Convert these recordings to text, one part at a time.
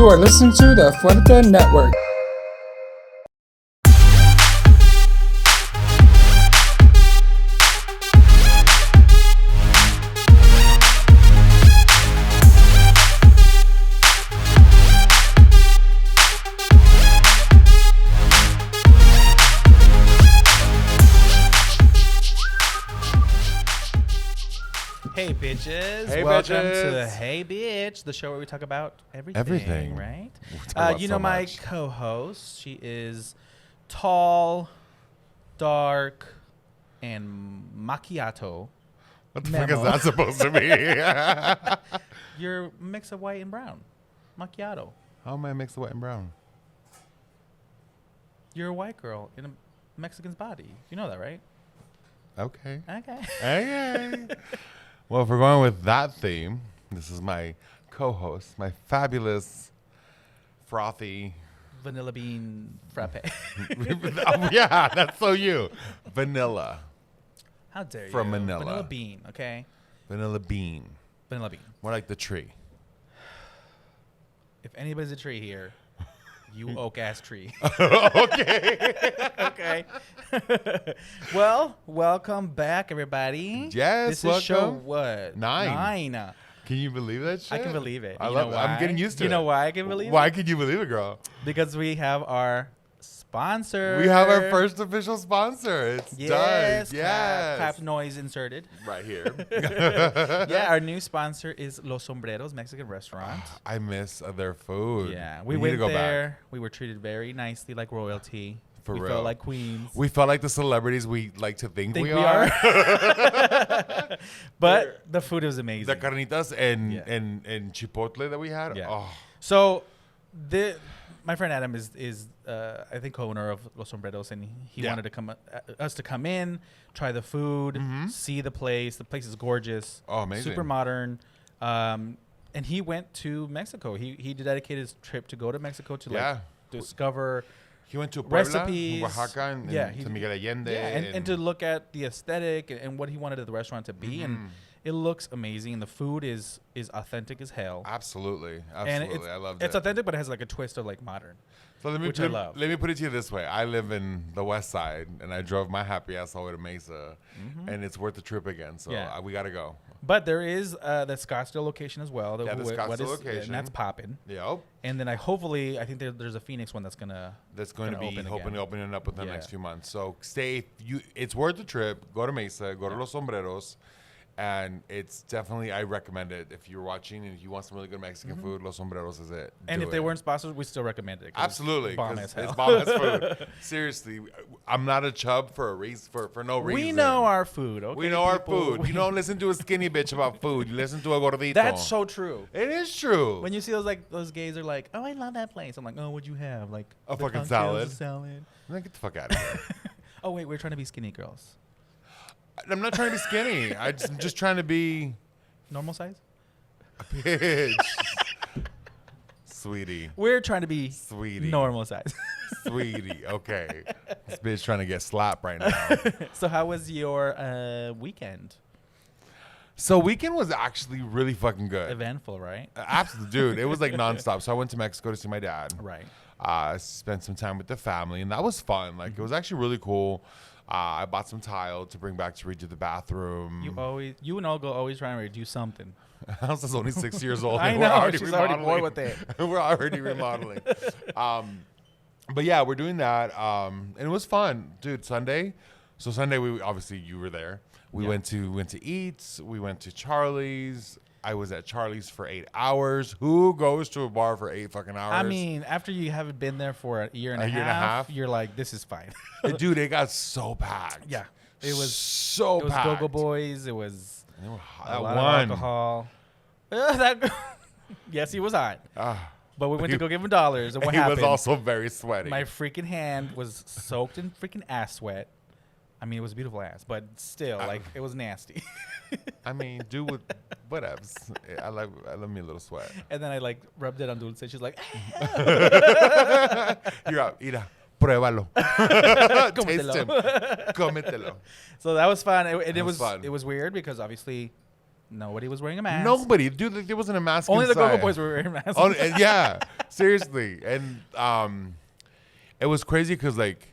You are listening to the Fuerte Network. Hey bitches! Hey Welcome bitches. to Hey Bitch, the show where we talk about everything. Everything. Right? We talk about You so know my much. co-host. She is tall, dark, and macchiato. What the Memo. fuck is that supposed to be? You're a mix of white and brown. Macchiato. How am I mixed white and brown? You're a white girl in a Mexican's body. You know that, right? Okay. Okay. Okay. Well, if we're going with that theme, this is my co-host, my fabulous, frothy. Vanilla bean frappe. Oh, yeah, that's so you. Vanilla. How dare you? From Manila. Vanilla bean, okay? Vanilla bean. Vanilla bean. More like the tree. If anybody's a tree here, you oak ass tree. Okay. Okay. Well, welcome back, everybody. Yes, This is show welcome. what? 9. 9. Can you believe that shit? I can believe it. I You love know it. I'm why? getting used to it. You know why I can believe it? Why can you believe it, girl? Because we have our sponsor. We have our first official sponsor. It's Yes. done. Yes. Clap noise inserted. Right here. Yeah, our new sponsor is Los Sombreros Mexican Restaurant. I miss their food. Yeah, we need went to go there. back. We were treated very nicely, like royalty. For we real. felt like queens. We felt like the celebrities we like to think we we are. But the food was amazing. The carnitas and, Yeah. and chipotle that we had. Yeah. Oh, So, my friend Adam is I think co-owner of Los Sombreros, and he Yeah. wanted to us to come in, try the food, see the place. The place is gorgeous. Oh, amazing. Super modern. And he went to Mexico. He dedicated his trip to go to Mexico to Yeah. discover. he went to Puebla, Recipes. Oaxaca, and Yeah, to Miguel Allende. Yeah, and to look at the aesthetic and what he wanted the restaurant to be, and it looks amazing. And the food is authentic as hell. Absolutely. And Absolutely. I loved it. it's authentic, but it has like a twist of like modern. So let me which I love. Let me put it to you this way: I live in the West Side, and I drove my happy ass all the way to Mesa, and it's worth the trip again. So Yeah. we gotta go. But there is the Scottsdale location as well. Yeah, the Scottsdale location. and that's popping. Yep. And then I think there's a Phoenix one that's going to be open hoping again. opening up within the Yeah. next few months. So stay. It's worth the trip. Go to Mesa. Go to Los Sombreros. And it's definitely, I recommend it. If you're watching and you want some really good Mexican food, Los Sombreros is it. And Do if they it. weren't sponsors, we still recommend it. 'Cause Absolutely. it's bomb 'cause as hell. It's bomb as food. Seriously. I'm not a chub for a reason, for no reason. We know our food. Okay, We know our people? food. You don't listen to a skinny bitch about food. You listen to a gordito. That's so true. It is true. When you see those gays are like, oh, I love that place. I'm like, oh, what'd you have? Like A the fucking conchas, salad. a salad. Man, get the fuck out of here. Oh wait, we're trying to be skinny girls. I'm not trying to be skinny. I'm just trying to be Normal size. a bitch. Sweetie. We're trying to be Sweetie. normal size. Sweetie. Okay. This bitch trying to get slapped right now. So how was your weekend? So weekend was actually really fucking good. Eventful, right? Absolutely, dude. It was like nonstop. So I went to Mexico to see my dad. Right. Spent some time with the family, and that was fun. Like it was actually really cool. I bought some tile to bring back to redo the bathroom. You and Olga always trying to do something. House is only 6 years old. I and know, We're already she's already bored remodeling. with it. We're already remodeling. But yeah, we're doing that. And it was fun, dude. Sunday. So Sunday, you were there. We Yeah. went to eat. We went to Charlie's. I was at Charlie's for 8 hours. Who goes to a bar for 8 fucking hours? I mean, after you haven't been there for a year and a half, you're like, this is fine. Dude, it got so packed. Yeah. It was so It was packed. Go-Go Boys. It was They were hot. a That lot one. of alcohol. Yes, he was hot. Ah, But we went to go give him dollars. And what he happened? was also very sweaty. My freaking hand was soaked in freaking ass sweat. I mean, it was a beautiful ass, but still, like, it was nasty. I mean, do with whatevs. I love me a little sweat. And then I, like, rubbed it on Dulce. She's like, You're out. Mira, pruébalo. Taste Cómetelo. him. Cómetelo. So that was fun. It That was was fun. It was weird because obviously nobody was wearing a mask. Nobody. Dude, like, there wasn't a mask Only the inside. Go-Go Boys were wearing masks. Yeah. Seriously. And it was crazy because, like,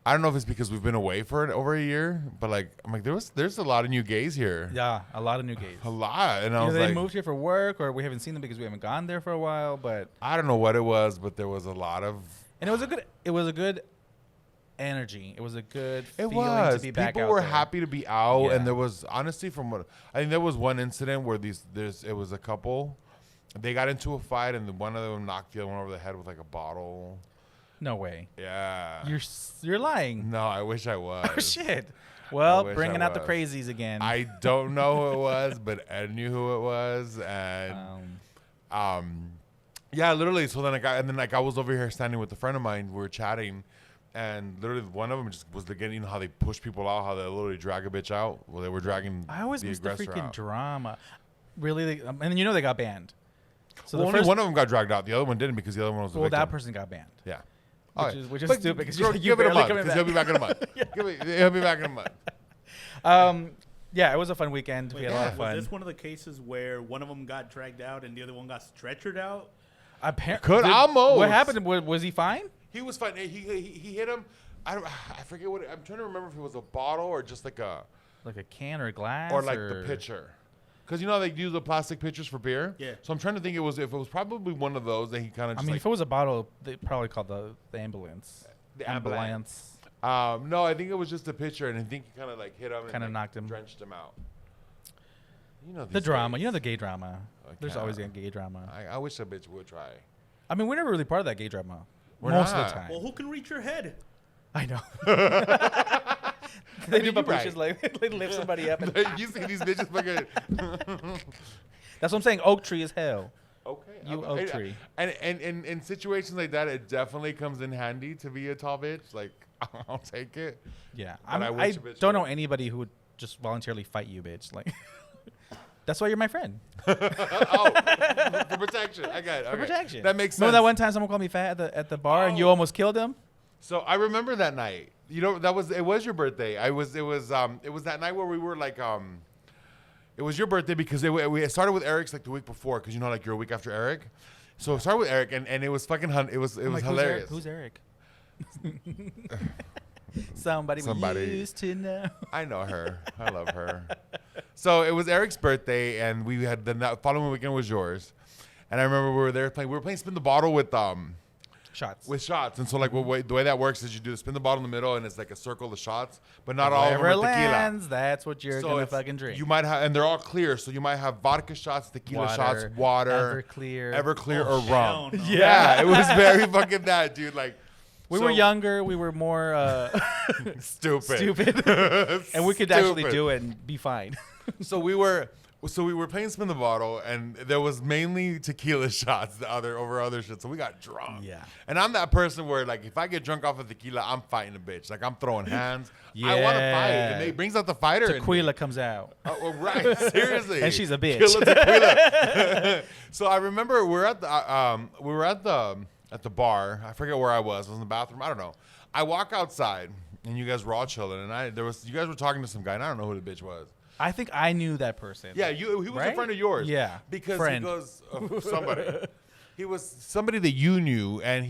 I don't know if it's because we've been away for over a year, but, like, I'm like, there's a lot of new gays here. Yeah, a lot of new gays. A lot. And I Either was they like, moved here for work, or we haven't seen them because we haven't gone there for a while. But I don't know what it was, but there was a lot of. and it was a good energy. It was a good It feeling was. to be back People out were there. happy to be out, Yeah. and there was honestly, from what I think, there was one incident where it was a couple. They got into a fight, and one of them knocked the other one over the head with like a bottle. No way. Yeah. You're lying. No, I wish I was. Oh shit. I Well, wish bringing I out the was. crazies again. I don't know who it was, but I knew who it was, and yeah, literally. So then I was over here standing with a friend of mine. We were chatting, and literally one of them just was getting, you know how they push people out, how they literally drag a bitch out. Well, they were dragging. I always miss the aggressor freaking out. drama. Really, and you know they got banned. So Well, the only first, one of them got dragged out. The other one didn't because the other one was the well, victim. that person got banned. Yeah. Which is But stupid because give you it a barely month coming because he'll be back in a month. He'll be back in a month. Yeah, it was a fun weekend. We had a lot of Was fun. this one of the cases where one of them got dragged out and the other one got stretchered out? Could almost. What happened? Was he fine? He was fine. He hit him. I forget what. I'm trying to remember if it was a bottle or just like a can or a glass or like the pitcher. Because you know they use the plastic pitchers for beer. Yeah. So I'm trying to think if it was probably one of those that he kind of. I mean, if it was a bottle, they probably called the ambulance. The ambulance. Ambulance. No, I think it was just a pitcher, and I think he kind of like hit him. Kind of knocked him. Drenched him out. You know The these drama. days. You know the gay drama. There's Okay. always a gay drama. I wish a bitch would try. I mean, we're never really part of that gay drama. We're most of not. the time. Well, who can reach your head? I know. I They mean, do you're babushkas right. like they lift somebody up. And You see these bitches fucking. that's what I'm saying. Oak tree is hell. Okay. You oak tree. And in situations like that, it definitely comes in handy to be a tall bitch. Like, I'll take it. Yeah. But I I wish a bitch don't would. know anybody who would just voluntarily fight you, bitch. Like, that's why you're my friend. For protection. I got it. For Okay. protection. That makes sense. Remember that one time someone called me fat at the bar and you almost killed him? So I remember that night. You know, it was your birthday. It was that night where we were like it was your birthday because we started with Eric's like the week before because you know like you're a week after Eric. So it started with Eric and it was fucking it was Like, hilarious. Who's Eric? Somebody we used to know. I know her. I love her. So it was Eric's birthday and we had the following weekend was yours. And I remember we were there playing. We were playing spin the bottle with Shots. shots. And so like the way that works is you do the spin the bottle in the middle and it's like a circle of shots, but not all of them Wherever are it tequila. lands, that's what you're gonna it's- fucking drink. You might have, and they're all clear. So you might have vodka shots, tequila shots, water, Everclear, or hell rum. no. Yeah, it was very fucking that, dude. Like, we so were younger. We were more stupid, and we could actually do it and be fine. So we were playing spin the bottle, and there was mainly tequila shots over other shit. So we got drunk. Yeah. And I'm that person where like if I get drunk off of tequila, I'm fighting a bitch. Like I'm throwing hands. I want to fight, and it brings out the fighter. in me. Tequila comes out. Oh, well, right, seriously. And she's a bitch. Killer tequila. So I remember we were at the bar. I forget where I was. I was in the bathroom. I don't know. I walk outside, and you guys were all chilling, and you guys were talking to some guy, and I don't know who the bitch was. I think I knew that person. Yeah, he was a Right? friend of yours. Yeah, because friend. he goes somebody. He was somebody that you knew, and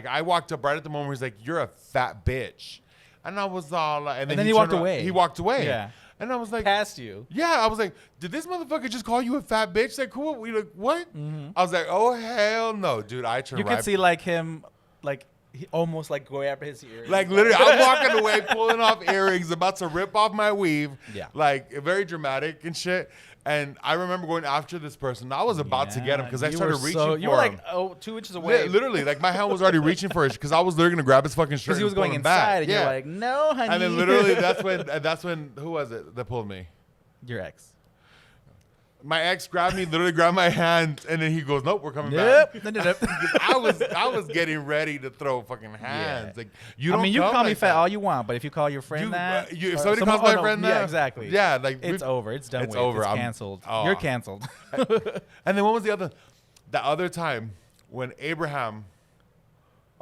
I walked up right at the moment where he's like, "You're a fat bitch," and I was all like, and then he turned walked around- away. He walked away. Yeah. And I was like, Past you. yeah, I was like, did this motherfucker just call you a fat bitch? Like, cool. We like, what? I was like, oh hell no, dude. I turned You right. could see like him, like he almost like go after his ears. Like literally, I'm walking away, pulling off earrings, about to rip off my weave. Yeah. Like very dramatic and shit. And I remember going after this person. I was about to get him because I You started were reaching so, for you were him. like 2 inches away. Literally, like my hand was already reaching for it because I was literally gonna grab his fucking shirt. Because he was and pull going him inside, back. and you're like, no, honey. And then literally, that's when who was it that pulled me? your ex. My ex literally grabbed my hand, and then he goes, "Nope, we're coming back." Nope. I was getting ready to throw fucking hands. Yeah. Like you I don't. mean, you come can call me like fat that. all you want, but if you call your friend that, if or somebody someone- calls my no, friend yeah, that, exactly. Yeah, like It's over. It's done. It's with. over. It's I'm- canceled. Oh. You're canceled. And then what was the other time when Abraham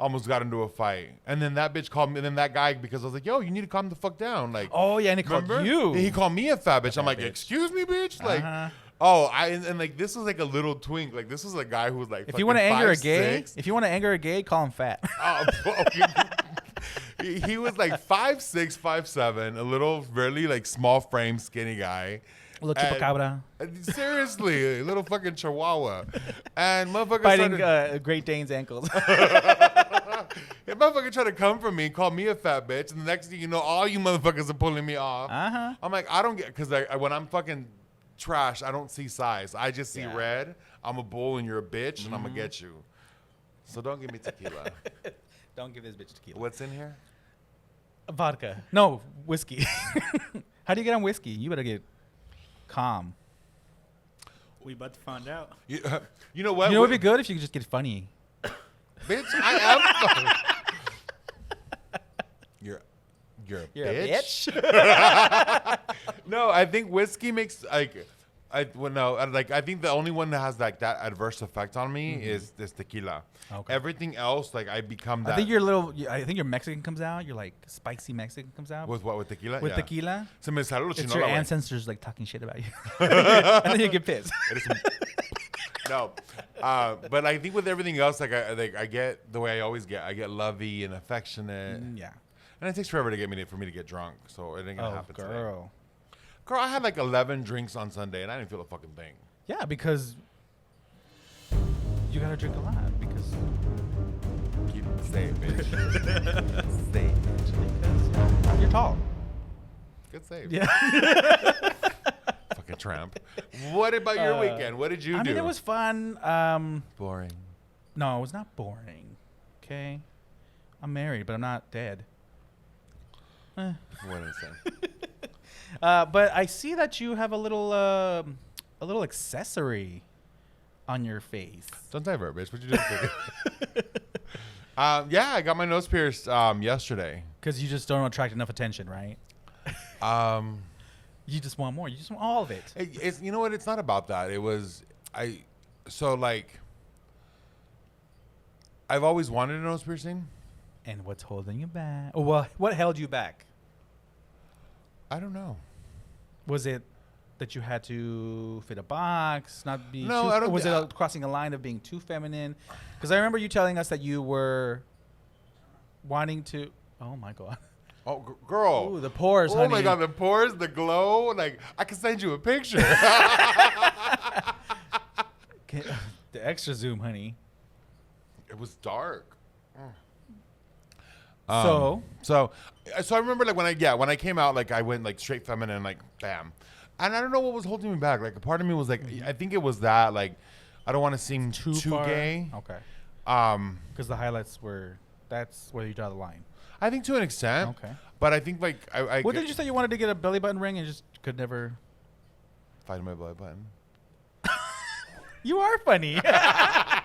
almost got into a fight, and then that bitch called me, and then that guy because I was like, "Yo, you need to calm the fuck down." Like, Oh yeah, and he called remember? you. And he called me a fat bitch. I'm like, bitch. "Excuse me, bitch." Like, Uh-huh. Oh, and like this was like a little twink. Like this was a guy who was like. If you want to anger a gay, 5'6". if you want to anger a gay, call him fat. Oh, he was like 5'6", 5'7", a little really like small frame, skinny guy. A little chupacabra. Seriously, a little fucking chihuahua, and motherfucker Fighting started, Great Dane's ankles. yeah, motherfucker tried to come for me, call me a fat bitch, and the next thing you know, all you motherfuckers are pulling me off. I'm like, I don't get, because when I'm fucking trash, I don't see size. I just see red. I'm a bull and you're a bitch, and I'm gonna get you. So don't give me tequila. Don't give this bitch tequila. What's in here? Vodka. No, whiskey. How do you get on whiskey? You better get calm. We about to find out. You know what? You know what would be good if you could just get funny. Bitch, I am. You're a bitch. No, I think whiskey makes like. I think the only one that has like that adverse effect on me is this tequila. Okay. Everything else, like I become that. I think your Mexican comes out. Your like spicy Mexican comes out. With what? With tequila? With Yeah. tequila. Se me salió lo It's chino your la güey. ancestors like talking shit about you. And then you get pissed. No, but I think with everything else, I get the way I always get. I get lovey and affectionate. Yeah. And it takes forever for me to get drunk, so it ain't gonna happen today. Girl. Girl, I had like 11 drinks on Sunday, and I didn't feel a fucking thing. Yeah, because you gotta drink a lot because Say it, bitch. Say it, bitch. because you're tall. Good save. Yeah. Fucking tramp. What about your weekend? What did you do? I mean, it was fun. boring. No, it was not boring. Okay. I'm married, but I'm not dead. What did I say? But I see that you have a little accessory on your face. Don't divert, bitch. What you doing? Yeah, I got my nose pierced yesterday. Because you just don't attract enough attention, right? You just want more. You just want all of it. It's you know what? It's not about that. It was I've always wanted a nose piercing. And what's holding you back? Oh, well, what held you back? I don't know. Was it that you had to fit a box, not be? No, too, I don't or was thi- it crossing a line of being too feminine? Because I remember you telling us that you were wanting to. Oh my god. Oh, girl. Ooh, the pores, Oh honey. my god, the pores, the glow. Like I can send you a picture. The extra zoom, honey. It was dark. So I remember like when I came out, like I went like straight feminine, like bam, and I don't know what was holding me back. Like a part of me was like, I think it was that like I don't want to seem too far? gay. Okay. Because the highlights that's where you draw the line. I think to an extent. Okay. But I think like What did you say you wanted to get a belly button ring and just could never? Find my belly button. You are funny. I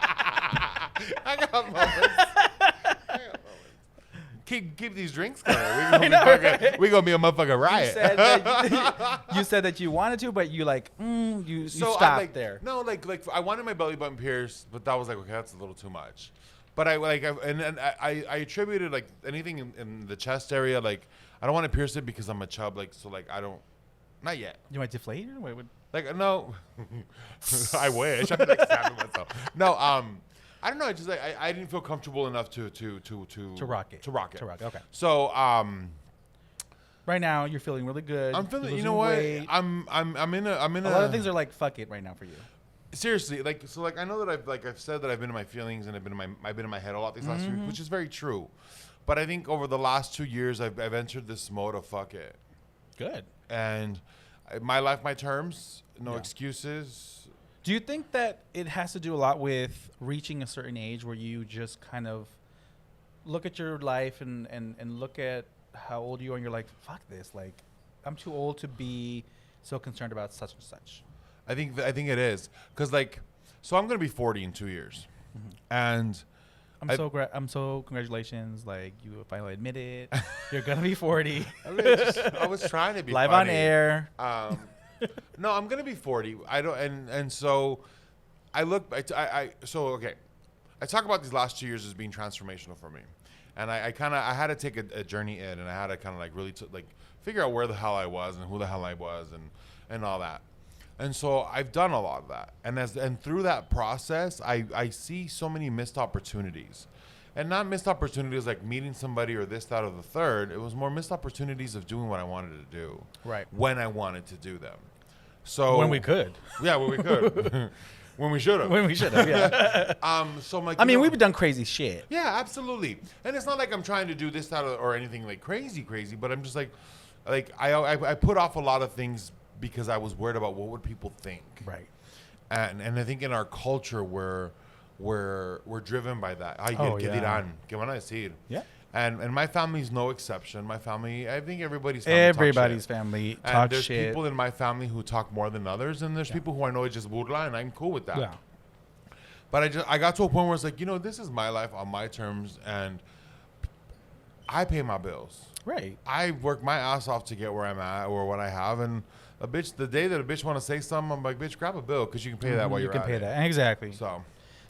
got moments. Keep these drinks coming. We're gonna be a motherfucking riot. You said that you wanted to, but you like you So stopped there. No, like I wanted my belly button pierced, but that was like okay, that's a little too much. But I attributed like anything in the chest area, like I don't want to pierce it because I'm a chub, like so like I don't, not yet. You might deflate it. Wait, Like no, I wish I'd be like stabbing myself. No, I don't know. It's just like I didn't feel comfortable enough to rock it. To rock it. Okay. So right now you're feeling really good. I'm feeling. You're You know losing what? weight. I'm in a. A lot of things are like fuck it right now for you. Seriously, like so, like I know that I've said that I've been in my feelings and I've been in my head a lot these last few weeks, which is very true. But I think over the last 2 years, I've entered this mode of fuck it. Good. And my life, my terms, no excuses. Do you think that it has to do a lot with reaching a certain age where you just kind of look at your life and look at how old you are and you're like, fuck this, like I'm too old to be so concerned about such and such? I think it is because like, so I'm gonna be 40 in 2 years, and I'm so congratulations, like you finally admitted you're gonna be 40. I was trying to be live funny. on air. No, I'm gonna be 40. I don't, and so I look. So okay, I talk about these last 2 years as being transformational for me, and I had to take a journey in, and I had to kind of like really like figure out where the hell I was and who the hell I was and all that. And so I've done a lot of that. And through that process, I see so many missed opportunities. And not missed opportunities like meeting somebody or this, that, or the third. It was more missed opportunities of doing what I wanted to do. Right. When I wanted to do them. So When we could. Yeah, when we could. When we should have. When we should have, yeah. So I'm like, I you mean, know, we've done crazy shit. yeah, absolutely. And it's not like I'm trying to do this, that, or anything like crazy, but I'm just like I put off a lot of things because I was worried about what would people think. Right. And I think in our culture we're driven by that. Ay, Oh, ¿qué yeah. dirán? ¿Qué van a decir? Yeah. And my family's no exception. My family, I think everybody's Family and talk there's shit. people in my family who talk more than others, and there's people who I know is just burla, and I'm cool with that. Yeah. But I got to a point where it's like, you know, this is my life on my terms, and I pay my bills. Right. I work my ass off to get where I'm at or what I have, and the day that a bitch want to say something, I'm like, bitch, grab a bill because you can pay that while you're You can at pay it. that. Exactly. So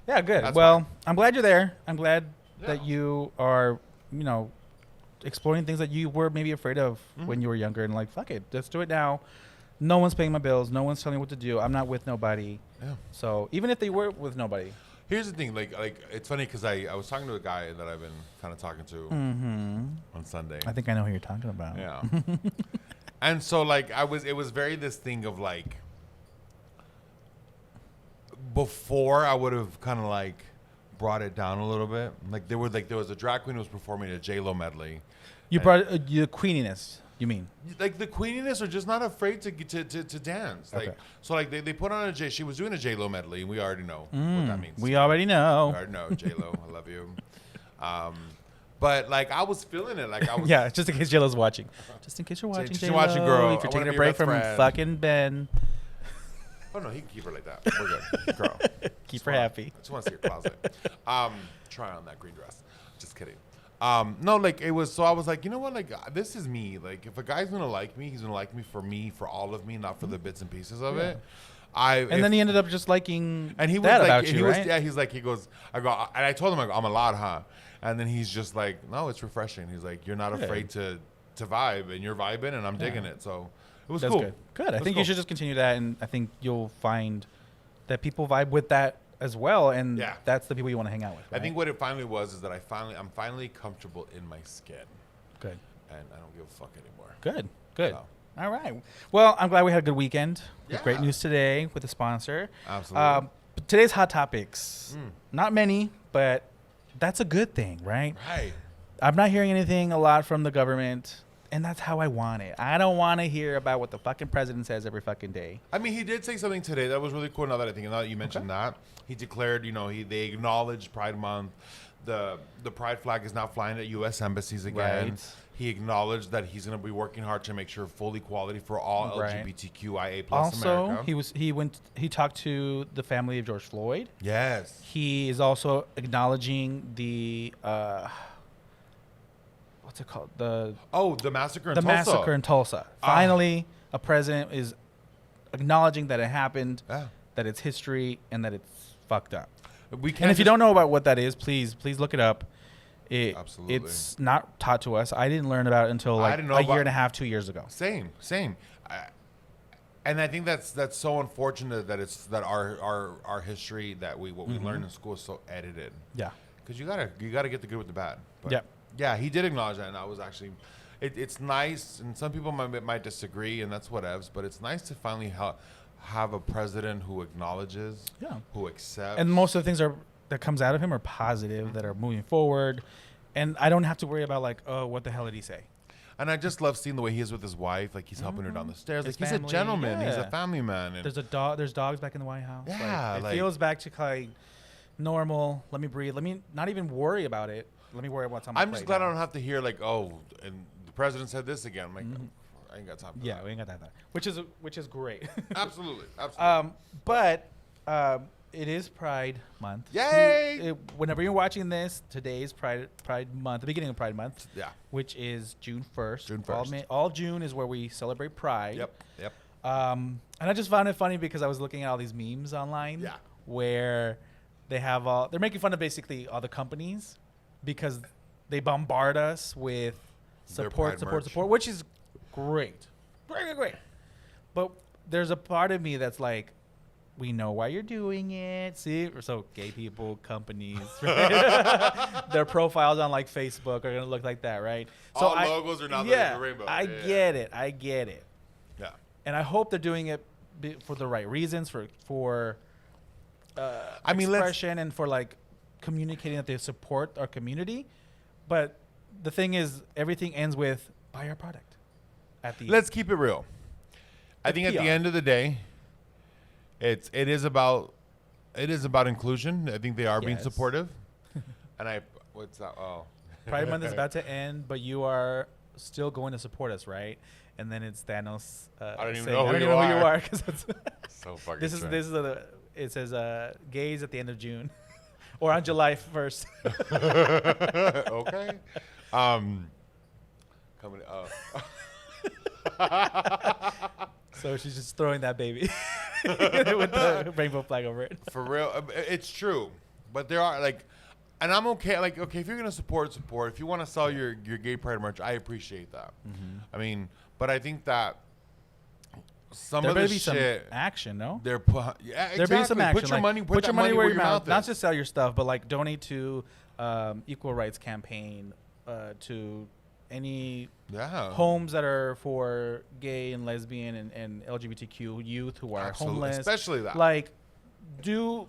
Yeah, good. That's Well, fine. I'm glad you're there. I'm glad that Yeah. you are, exploring things that you were maybe afraid of Mm-hmm. when you were younger and like, fuck it, let's do it now. No one's paying my bills. No one's telling me what to do. I'm not with nobody. yeah. So even if they were with nobody. Here's the thing, like it's funny because I was talking to a guy that I've been kind of talking to Mm-hmm. on Sunday. I think I know who you're talking about. Yeah. And so like it was very this thing of like before I would have kind of like brought it down a little bit. There was a drag queen who was performing a J-Lo medley. You brought the queeniness, you mean? Like the queeniness are just not afraid to dance. Like Okay. so like they put on she was doing a J-Lo medley, and we already know what that means. We already know. I already know J-Lo, I love you. But like I was feeling it, like I was Yeah, just in case JLo's watching. Just in case you're watching, just in watching, girl. If you're I wanna taking be a your break best from friend. fucking Ben, Oh no, he can keep her like that. We're good, girl. keep her happy. I just want to see your closet. Try on that green dress. Just kidding. No, like it was. So I was like, you know what? Like this is me. Like if a guy's gonna like me, he's gonna like me, for all of me, not for the bits and pieces of it. And then he ended up just liking and he was that like, about he you, was, right? yeah, he's like, he goes, I go, and I told him, I go, I'm a lot, huh? And then he's just like, no, it's refreshing. He's like, you're not Good. afraid to vibe, and you're vibing, and I'm digging it. So it was That's cool. good. Good. I It was think cool. you should just continue that, and I think you'll find that people vibe with that as well, and Yeah. that's the people you want to hang out with. I right? think what it finally was is that I'm finally comfortable in my skin, Good. and I don't give a fuck anymore. Good. Good. So. All right. Well, I'm glad we had a good weekend. With great Yeah. news today with a sponsor. Absolutely. Today's hot topics. Mm. Not many, but that's a good thing, right? Right. I'm not hearing anything a lot from the government, and that's how I want it. I don't want to hear about what the fucking president says every fucking day. I mean, he did say something today that was really cool. Now that you mentioned that, he declared, they acknowledged Pride Month. The Pride flag is now flying at U.S. embassies again. Right. He acknowledged that he's going to be working hard to make sure full equality for all Right. LGBTQIA+ Also, America. he talked to the family of George Floyd. Yes. He is also acknowledging the what's it called? The massacre in Tulsa. massacre in Tulsa. Finally, a president is acknowledging that it happened, Yeah. that it's history, and that it's fucked up. We can't And if you just- don't know about what that is, please look it up. Absolutely. It's not taught to us. I didn't learn about it until like didn't know a about- year and a half, 2 years ago. Same. And I think that's so unfortunate that our history that we learn in school is so edited. Yeah. Because you gotta get the good with the bad. But Yeah. yeah, he did acknowledge that, and I was actually, it's nice, and some people might disagree, and that's whatevs. But it's nice to finally have a president who acknowledges, Yeah. who accepts, And most of the things that comes out of him are positive, that are moving forward, and I don't have to worry about like, oh, what the hell did he say? And I just love seeing the way he is with his wife. Like he's helping her down the stairs. His Like he's a family, gentleman. He's a yeah. family man. And There's a dog. There's dogs back in the White House. Yeah, it like- feels back to like normal. Let me breathe. Let me not even worry about it. Let me worry about what's on my I'm just plate glad I now. don't have to hear like, oh, and the president said this again. I'm like, I ain't got time for Yeah, that. we ain't got that. Which is great. Absolutely. Absolutely. But it is Pride Month. Yay! Whenever you're watching this, today is Pride Month, the beginning of Pride Month. Yeah. Which is June 1st. June 1st. All June is where we celebrate Pride. Yep. And I just found it funny because I was looking at all these memes online. Yeah. Where they're making fun of basically all the companies because they bombard us with Their support, Pride support, merch. support, which is great. Great. But there's a part of me that's like, we know why you're doing it. See, so gay people, companies, right? Their profiles on like Facebook are gonna look like that, right? So All logos are not the rainbow. I get it. I get it. Yeah. And I hope they're doing it for the right reasons, for I mean, expression and for like communicating that they support our community. But the thing is, everything ends with buy our product. Let's keep it real. I think at the end of the day, it is about inclusion. I think they are being supportive. And what's that? Oh, Pride Month is about to end, but you are still going to support us, right? And then it's Thanos. I don't even saying, know who you are. Because so fucking. this is it says gays at the end of June, or on July 1st. Okay. Coming up. So she's just throwing that baby with the rainbow flag over it. For real, it's true. But there are like, and I'm okay. Like, okay, if you're gonna support. If you want to sell your gay pride merch, I appreciate that. Mm-hmm. I mean, but I think that some of the shit, some action, no? Yeah, exactly. There be some action. Put your money, put your money where your mouth. is. Not just sell your stuff, but like donate to Equal Rights Campaign, to any homes that are for gay and lesbian and LGBTQ youth who are homeless. Especially that. Like, do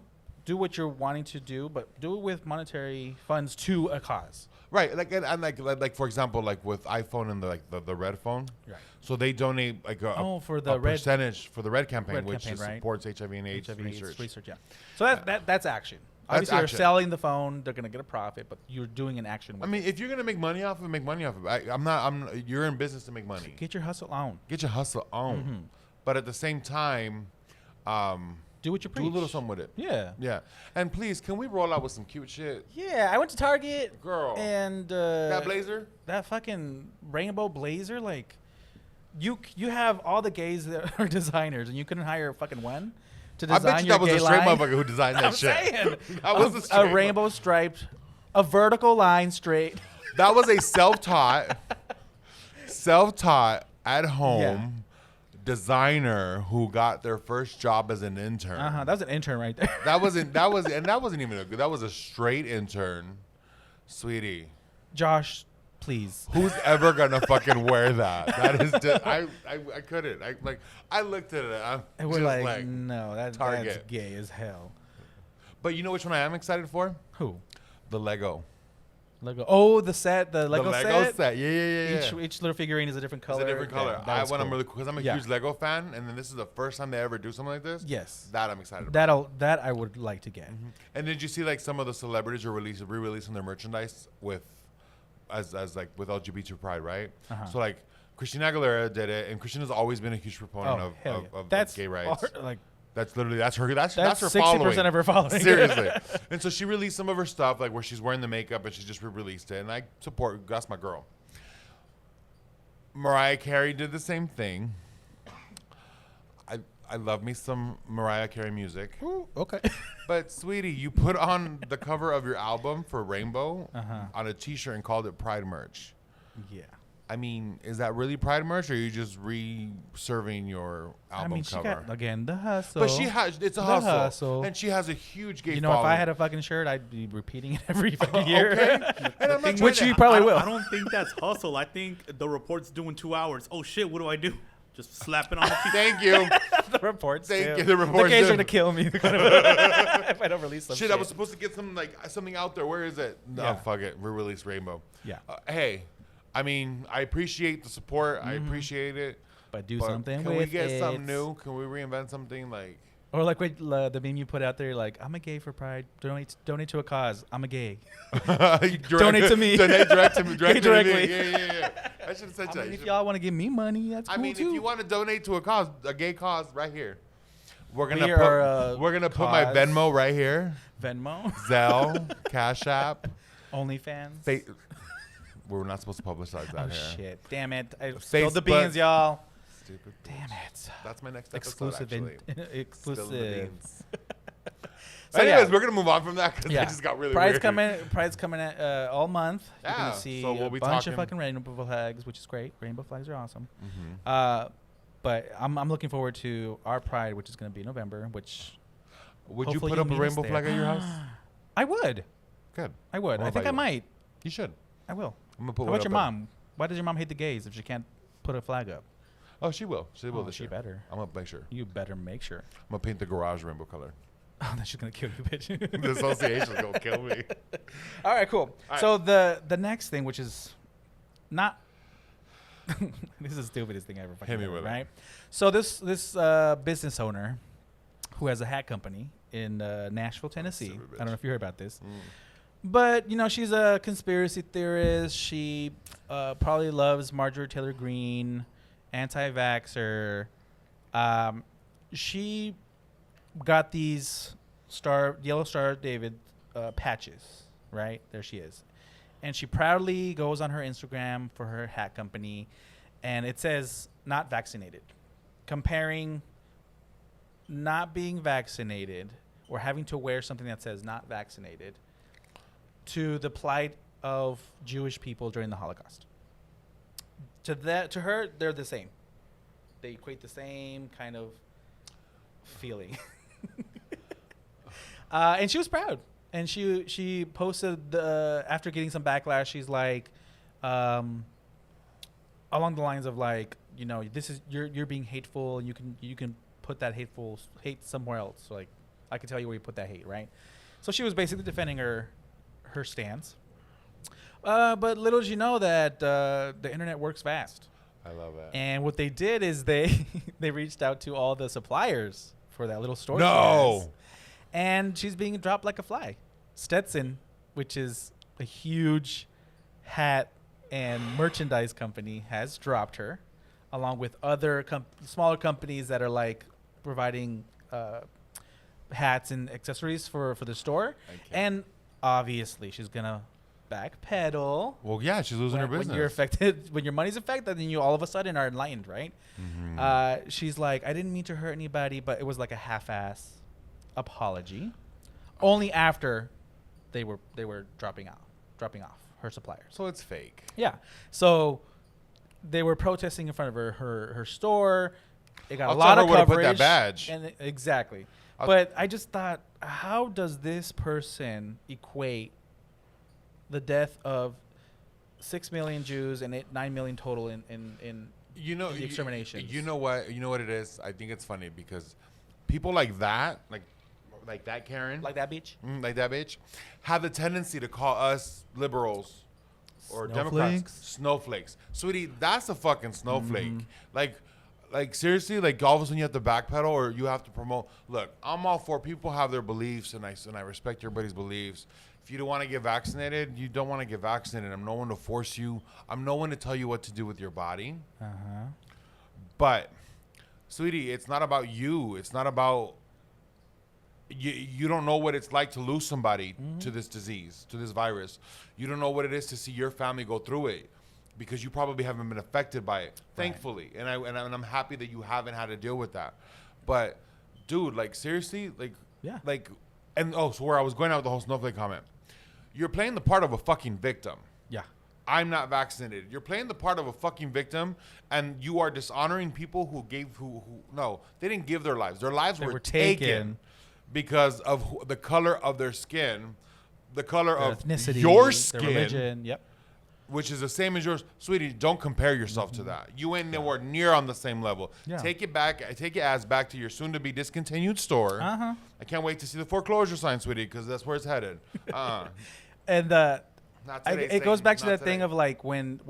what you're wanting to do, but do it with monetary funds to a cause. Right, like and like for example, like with iPhone and the red phone. Right. So they donate like a percentage for the red campaign, which supports HIV and AIDS research. Yeah. So that's action. Obviously, you're selling the phone. They're gonna get a profit, but you're doing an action. I mean, if you're gonna make money off of it, make money off of it. You're in business to make money. Get your hustle on. Mm-hmm. But at the same time, do what you preach. Do a little something with it. Yeah. Yeah. And please, can we roll out with some cute shit? Yeah, I went to Target. Girl. And that blazer? That fucking rainbow blazer, like you have all the gays that are designers and you couldn't hire fucking one to design I bet you your that was gay a straight line. motherfucker who designed that shit. Saying. That was a rainbow striped, a vertical line straight. That was a self-taught at home designer who got their first job as an intern. That was an intern right there. That wasn't even that was a straight intern, sweetie. Josh, please. Who's ever gonna fucking wear that? That is just, I couldn't. I looked at it. And we're like, no, that's gay as hell. But you know which one I am excited for? Who? The Lego. Oh, the set, the Lego set. Yeah. Each little figurine is a different color. It's a different color. Because I'm a huge Lego fan, and then this is the first time they ever do something like this. Yes. That I'm excited about. That I would like to get. Mm-hmm. And did you see like some of the celebrities are re-releasing their merchandise with like with LGBT pride, right? So like Christina Aguilera did it, and Christina's always been a huge proponent of gay rights. That's literally that's her 60% of her following. Seriously. And so she released some of her stuff, like where she's wearing the makeup and she just re-released it. And I support, that's my girl. Mariah Carey did the same thing. I love me some Mariah Carey music. Ooh, okay. But sweetie, you put on the cover of your album for Rainbow on a t-shirt and called it Pride merch. Yeah. I mean, is that really Pride merch, or are you just re-serving your album cover? She got, again, the hustle. But it's a hustle. And she has a huge gay following. If I had a fucking shirt, I'd be repeating it every fucking year. Okay. And I'm not which you probably will. I don't think that's hustle. I think the report's doing 2 hours. Oh, shit, what do I do? Just slap it on the feet. Thank you. The reports. Thank you. The reports. The gays are going to kill me if I don't release some shit. I was supposed to get something out there. Where is it? No, fuck it. We released Rainbow. Yeah. Hey. I mean, I appreciate the support. I appreciate it. But something with it. Can we get something new? Can we reinvent something like? Or like the meme you put out there, like, I'm a gay for Pride. Donate to a cause. I'm a gay. Donate to me. Donate directly. Directly. Yeah. I should have said that. If y'all want to give me money, that's cool too. If you want to donate to a cause, a gay cause, right here. We're gonna put my Venmo right here. Venmo. Zelle, Cash App, OnlyFans. We're not supposed to publicize that. Oh shit! Damn it! I spilled the beans, y'all. Stupid. Damn it! That's my next exclusive. Exclusive. So anyways, we're gonna move on from that because it just got really weird. Pride's coming all month. You're gonna see so we'll be bunch of fucking rainbow flags, which is great. Rainbow flags are awesome. But I'm looking forward to our Pride, which is going to be in November. Which Would you hopefully put up a meet us rainbow there. flag at your house? I would. Good. I would. I'll I think invite I you. might. You should. I will. I'm gonna put How one about your up there. mom? Why does your mom hate the gays if she can't put a flag up? Oh, she will. She will Oh, this she year. better. I'm gonna make sure. You better make sure. I'm gonna paint the garage rainbow color. Oh, that's just gonna kill you, bitch. The association's gonna kill me. All right, cool. All So the next thing, which is not this is the stupidest thing I ever fucking Hit me heard, with it. right? So this business owner who has a hat company in Nashville, Tennessee. Stupid I don't know bitch. if you heard about this. Mm. But, she's a conspiracy theorist. She probably loves Marjorie Taylor Greene, anti-vaxxer. She got these yellow Star of David patches, right? There she is. And she proudly goes on her Instagram for her hat company, and it says, not vaccinated. Comparing not being vaccinated or having to wear something that says not vaccinated to the plight of Jewish people during the Holocaust. To her, they're the same. They equate the same kind of feeling. And she was proud. And she posted after getting some backlash. She's like, along the lines of like, this is you're being hateful, and you can put that hate somewhere else. So like, I can tell you where you put that hate, right? So she was basically defending her stance. But little did you know that the internet works fast. I love that. And what they did is they reached out to all the suppliers for that little store. she No. has. And she's being dropped like a fly. Stetson, which is a huge hat and merchandise company, has dropped her, along with other smaller companies that are like providing hats and accessories for the store. And obviously, she's gonna backpedal. Well, yeah, she's losing her business. When you're affected, when your money's affected, then you all of a sudden are enlightened, right? Mm-hmm. She's like, I didn't mean to hurt anybody, but it was like a half-ass apology. Only after they were dropping off her suppliers. So it's fake. Yeah. So they were protesting in front of her store. It got I'll a lot tell of her where to coverage. put that badge. And exactly. I'll- But I just thought, how does this person equate the death of 6 million Jews and 9 million total in the exterminations? You know what? You know what it is? I think it's funny because people like that, like that Karen, like that beach? like that bitch, have the tendency to call us liberals or Democrats snowflakes. Sweetie, that's a fucking snowflake. Like seriously, like all of a sudden you have to backpedal or you have to promote. Look, I'm all for people have their beliefs and I respect everybody's beliefs. If you don't want to get vaccinated, you don't want to get vaccinated. I'm no one to force you. I'm no one to tell you what to do with your body. But, sweetie, it's not about you. It's not about you don't know what it's like to lose somebody to this disease, to this virus. You don't know what it is to see your family go through it because you probably haven't been affected by it, thankfully. And I'm happy that you haven't had to deal with that. But, dude, like, seriously, like, so where I was going out with the whole snowflake comment, you're playing the part of a fucking victim. Yeah. I'm not vaccinated. You're playing the part of a fucking victim, and you are dishonoring people who they didn't give their lives. Their lives were taken because of the color of their skin, the color Their of ethnicity, your skin, their religion. Yep. which is the same as yours. Sweetie, don't compare yourself to that. You ain't nowhere near on the same level. Yeah. Take it back. Take your ass back to your soon-to-be discontinued store. I can't wait to see the foreclosure sign, sweetie, because that's where it's headed. And Not today, it goes Satan. back to Not that thing today. of like when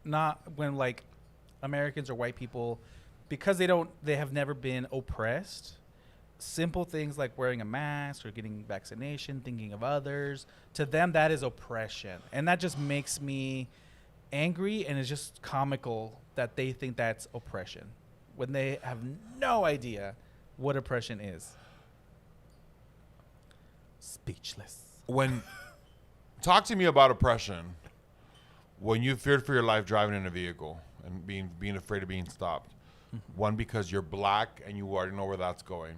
like Americans or white people, because they have never been oppressed. Simple things like wearing a mask or getting vaccination, thinking of others, to them that is oppression, and that just makes me angry. And it's just comical that they think that's oppression when they have no idea what oppression is. Speechless. Talk to me about oppression when you feared for your life driving in a vehicle and being afraid of being stopped. One, because you're black and you already know where that's going.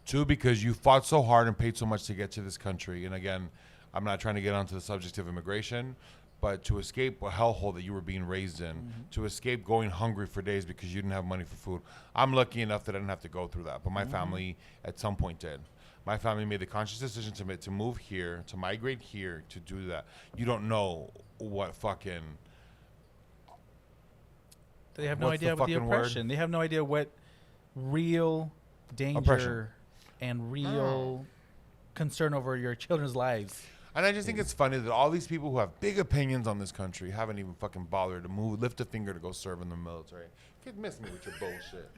Two, because you fought so hard and paid so much to get to this country. And again, I'm not trying to get onto the subject of immigration, But to escape a hellhole that you were being raised in, to escape going hungry for days because you didn't have money for food. I'm lucky enough that I didn't have to go through that, but my family at some point did. My family made the conscious decision to move here, to migrate here, to do that. You don't know what fucking... They have no idea what the oppression. They have no idea what real danger Oppression. and real concern over your children's lives. And I just think it's funny that all these people who have big opinions on this country haven't even fucking bothered to lift a finger to go serve in the military. Get miss me with your bullshit.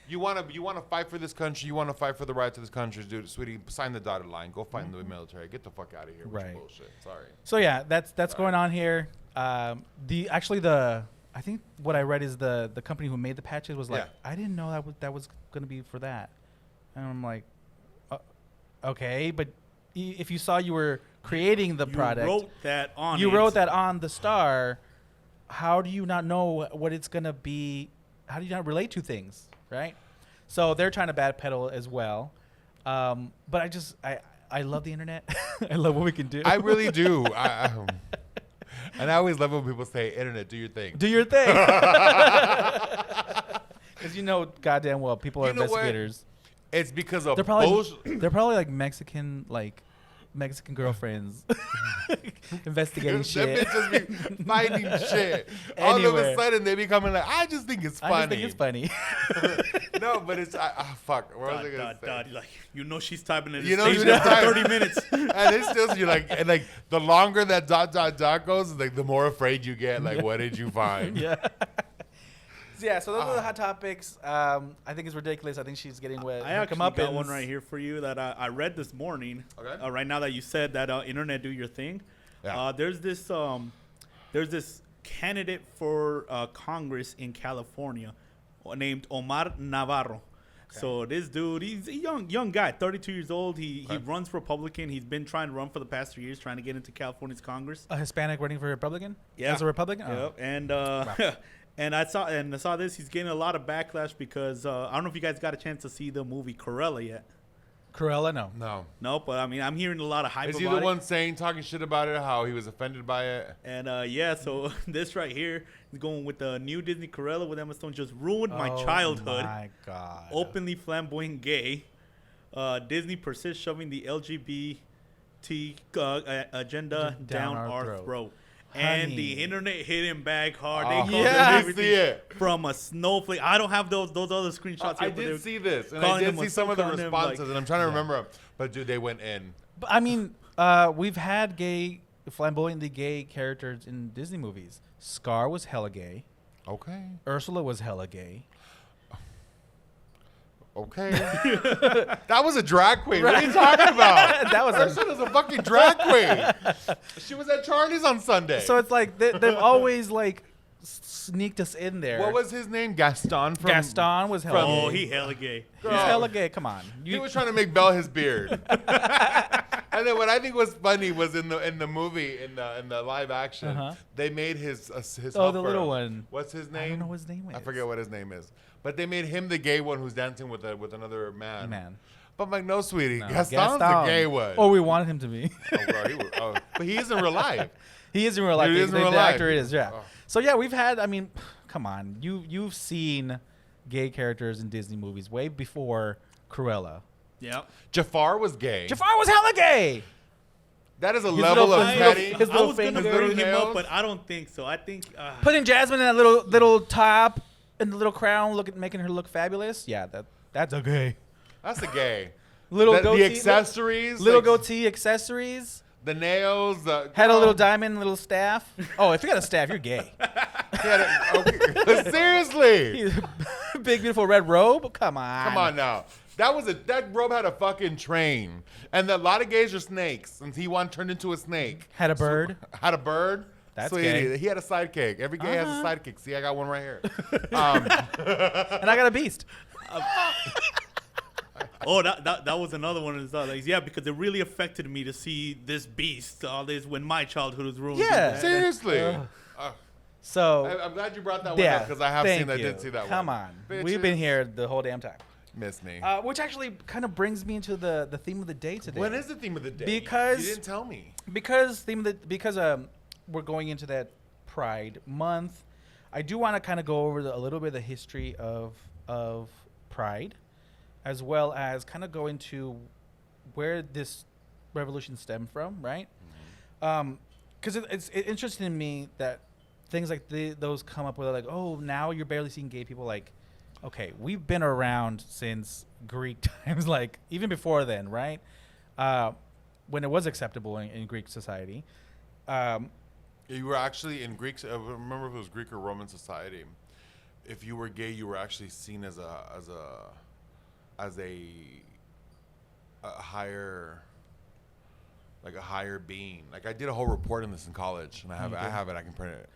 You wanna fight for this country. You wanna fight for the rights of this country, dude. Sweetie, sign the dotted line. Go fight in the military. Get the fuck out of here with your bullshit. Sorry. So yeah, that's going on here. I think what I read is the company who made the patches was like, I didn't know that was gonna be for that, and I'm like, okay, but if you saw you were creating the product, wrote that on the star, how do you not know what it's gonna be? How do you not relate to things, right? So they're trying to backpedal as well, but I love the internet. I love what we can do. I really do. And I always love when people say, internet, do your thing. Do your thing. Because goddamn well, people are investigators. It's because of they're probably like Mexican girlfriends investigating shit. That bitch just be finding shit. All of a sudden they be coming like, I just think it's funny. I just think it's funny. No, but it's fuck. What was I gonna say? Like, she's typing it. You know, for 30 minutes. And it's still you're like, and like the longer that ... goes, like the more afraid you get. Like, what did you find? Yeah. Yeah, so those are the hot topics. I think it's ridiculous. I think she's getting wet. I actually got one right here for you that I read this morning. Okay. Right now that you said that internet do your thing. Yeah. There's this candidate for Congress in California named Omar Navarro. Okay. So this dude, he's a young guy, 32 years old. He runs Republican. He's been trying to run for the past 3 years, trying to get into California's Congress. A Hispanic running for Republican? Yeah. As a Republican? Yep. Oh. And wow. And I saw this. He's getting a lot of backlash because I don't know if you guys got a chance to see the movie Cruella yet. Cruella, no. No, but I mean, I'm hearing a lot of hype about it. Is he the one talking shit about it, how he was offended by it? And so this right here is going with the new Disney Cruella with Emma Stone. Just ruined my childhood. Oh my God. Openly flamboyant gay. Disney persists shoving the LGBT agenda down our throat. And the internet hit him back hard. They called him everything from a snowflake. I don't have those other screenshots. I did see this, and I did see some of the responses, and I'm trying to remember them. But dude, they went in. But I mean, we've had flamboyantly gay characters in Disney movies. Scar was hella gay. Okay. Ursula was hella gay. Okay. That was a drag queen. Right. What are you talking about? That was Ursula's a fucking drag queen. She was at Charlie's on Sunday. So it's like they've always like sneaked us in there. What was his name? Gaston. Gaston was hella gay. Oh, he hella gay. He's hella gay. Come on. He was trying to make Belle his beard. And then what I think was funny was in the movie in the live action, they made his the little one. What's his name? I don't know what his name is. I forget what his name is. But they made him the gay one who's dancing with another man. But I'm like, no, sweetie, Gaston's the gay one. Oh, we wanted him to be. But he is in real life. He is in real life. He is in real life. Actor is, yeah. Oh. So yeah, we've had. I mean, come on, you've seen gay characters in Disney movies way before Cruella. Yep. Jafar was gay. Jafar was hella gay. That is a level of petty. I was going to bring him up, but I don't think so. I think putting Jasmine in that little top and the little crown, making her look fabulous. Yeah, that's a gay. That's a gay. Goatee, the accessories, little goatee accessories. The nails. Had a little diamond, little staff. Oh, if you got a staff, you're gay. Seriously. Big beautiful red robe. Come on. Come on now. That robe had a fucking train, and a lot of gays are snakes, and he turned into a snake. Had a bird. Had a bird. That's Sweetie, gay. He had a sidekick. Every gay has a sidekick. See, I got one right here. And I got a beast. That was another one of his things. Yeah, because it really affected me to see this beast. All this when my childhood was ruined. Yeah, seriously. So I'm glad you brought that one up because I have seen. I did see that one. Come on, Bitches. We've been here the whole damn time. Miss me. Which actually kind of brings me into the theme of the day today. What is the theme of the day? Because you didn't tell me. Because we're going into that Pride Month, I do want to kind of go over a little bit of the history of Pride, as well as kind of go into where this revolution stemmed from, right? Because it's interesting to me that things like those come up with like, oh, now you're barely seeing gay people. Like, okay, we've been around since Greek times, like even before then, right? When it was acceptable in Greek society. You were actually in Greek. I remember if it was Greek or Roman society. If you were gay, you were actually seen as a higher, like a higher being. Like I did a whole report on this in college, and I have it. I can print it.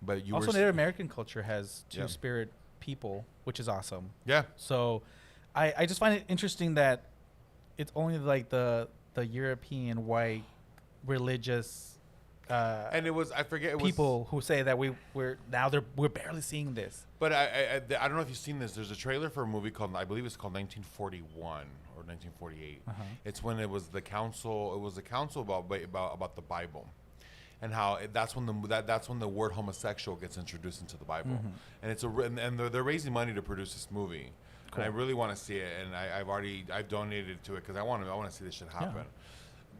But you also Native American culture has two-spirit people, which is awesome. Yeah. So, I just find it interesting that it's only like the European white religious. And it was people who say that we're barely seeing this. But I don't know if you've seen this. There's a trailer for a movie called, I believe it's called 1941 or 1948. It's when it was the council. It was a council about the Bible, and how that's when the word homosexual gets introduced into the Bible. And it's and they're raising money to produce this movie. Cool. And I really want to see it, and I've donated to it because I want to see this shit happen. Yeah.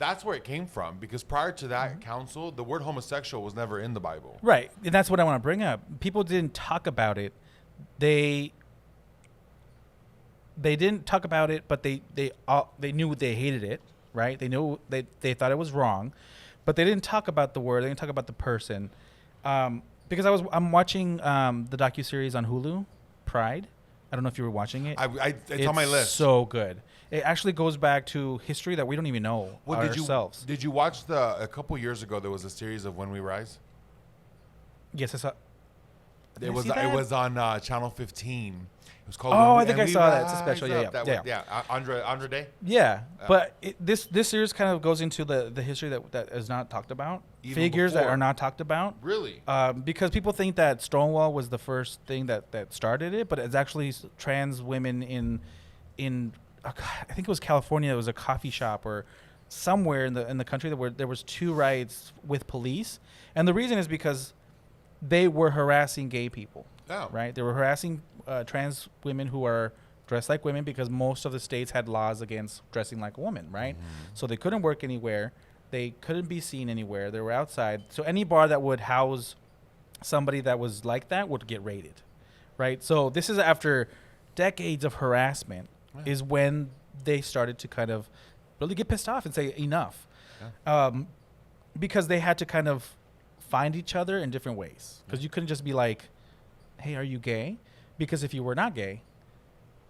That's where it came from, because prior to that council, the word homosexual was never in the Bible. Right, and that's what I want to bring up. People didn't talk about it. They didn't talk about it, but they knew they hated it, right? They knew they thought it was wrong, but they didn't talk about the word. They didn't talk about the person. Because I'm watching the docuseries on Hulu, Pride. I don't know if you were watching it. It's on my list. So good. It actually goes back to history that we don't even know ourselves. Did you watch a couple years ago? There was a series of When We Rise. Yes, I saw. It was on Channel 15. It was called. Oh, I think I saw that. It's a special. Yeah. Andre Day. Yeah, but this series kind of goes into the history that is not talked about. Even figures before. That are not talked about. Really? Because people think that Stonewall was the first thing that started it, but it's actually trans women in I think it was California. It was a coffee shop or somewhere in the country where there was 2 riots with police, and the reason is because they were harassing gay people. Oh. Right? They were harassing trans women who are dressed like women, because most of the states had laws against dressing like a woman, right? So they couldn't work anywhere. They couldn't be seen anywhere. They were outside. So any bar that would house somebody that was like that would get raided, right? So this is after decades of harassment is when they started to kind of really get pissed off and say enough. Because they had to kind of find each other in different ways. Because you couldn't just be like, hey, are you gay? Because if you were not gay,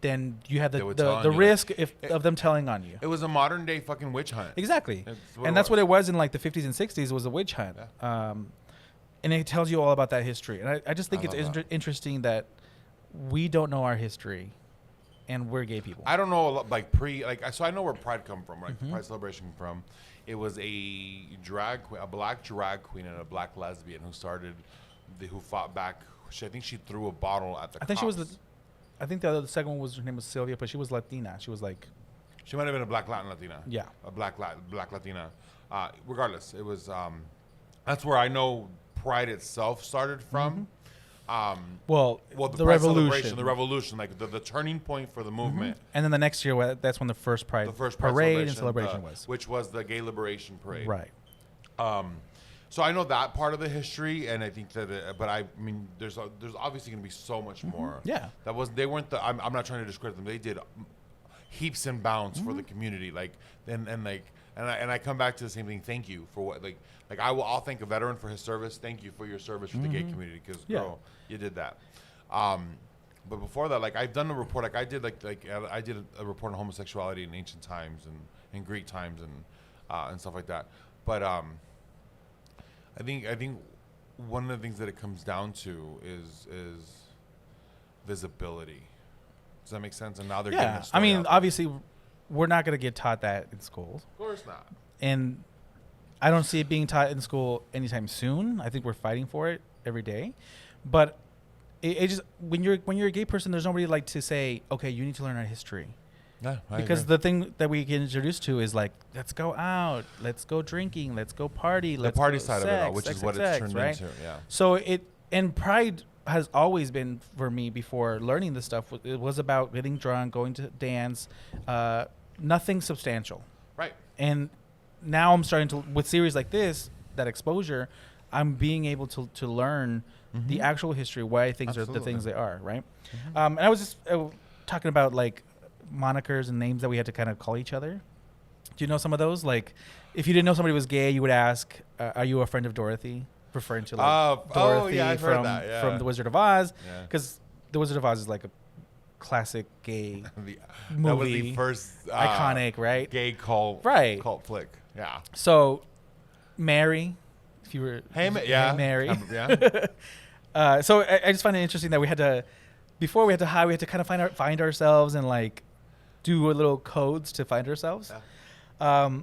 then you had the risk of them telling on you. It was a modern day fucking witch hunt. Exactly. That's what it was in like the 50s and 60s, was a witch hunt. Yeah. And it tells you all about that history. And I just think it's interesting that we don't know our history and we're gay people. I don't know, so I know where Pride come from, right? Pride celebration came from. It was a black drag queen and a black lesbian who fought back. I think she threw a bottle at the cops. I think the second one her name was Sylvia, but she was Latina. She was like, she might have been a black Latin Latina. Yeah, a black Latina. Regardless, it was. That's where I know Pride itself started from. The revolution, like the turning point for the movement. And then the next year, that's when the first Pride parade and celebration was, which was the Gay Liberation Parade. Right. So I know that part of the history, and I think that, but I mean, there's obviously going to be so much more. Yeah. They weren't I'm not trying to discredit them. They did heaps and bounds for the community, and I come back to the same thing. Thank you for what I'll thank a veteran for his service. Thank you for your service for the gay community, because girl, you did that. But before that, I've done a report. I did I did a report on homosexuality in ancient times and in Greek times and stuff like that. But I think one of the things that it comes down to is visibility. Does that make sense? And now they're getting a story. I mean, obviously, we're not going to get taught that in schools. Of course not. And I don't see it being taught in school anytime soon. I think we're fighting for it every day. But it just when you're a gay person, there's nobody to say, okay, you need to learn our history. Yeah, because the thing that we get introduced to is like, let's go out, let's go drinking, let's go party, the let's party go side sex, of it all, which sex, is what sex, it's turned right? into. Yeah. So and Pride has always been for me before learning this stuff. It was about getting drunk, going to dance, nothing substantial. Right. And now I'm starting to, with series like this, that exposure, I'm being able to learn the actual history, why things are the things they are, right? And I was just talking about like monikers and names that we had to kind of call each other. Do you know some of those? Like, if you didn't know somebody was gay, you would ask, "Are you a friend of Dorothy?" Referring to like Dorothy from The Wizard of Oz, because The Wizard of Oz is like a classic gay movie. That was the first iconic, right? Gay cult flick. Yeah. So, Mary, if you were Mary, so I just find it interesting that we had to, before we had to hide, we had to kind of find ourselves and like do a little codes to find ourselves. But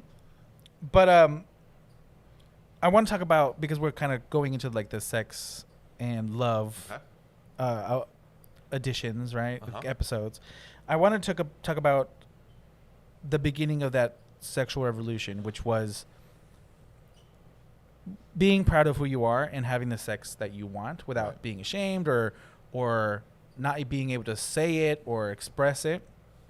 I want to talk about, because we're kind of going into like the sex and love editions, right? Episodes. I want to talk about the beginning of that sexual revolution, which was being proud of who you are and having the sex that you want without being ashamed or not being able to say it or express it.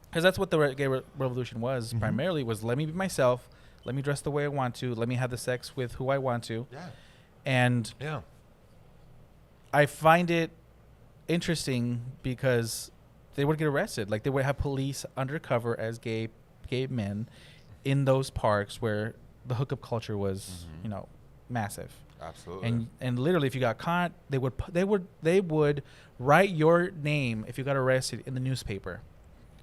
Because that's what the gay revolution was primarily, was let me be myself, let me dress the way I want to, let me have the sex with who I want to. Yeah. And I find it interesting because they would get arrested. Like, they would have police undercover as gay men in those parks where the hookup culture was, you know, massive. Absolutely. And literally, if you got caught, they would write your name if you got arrested in the newspaper.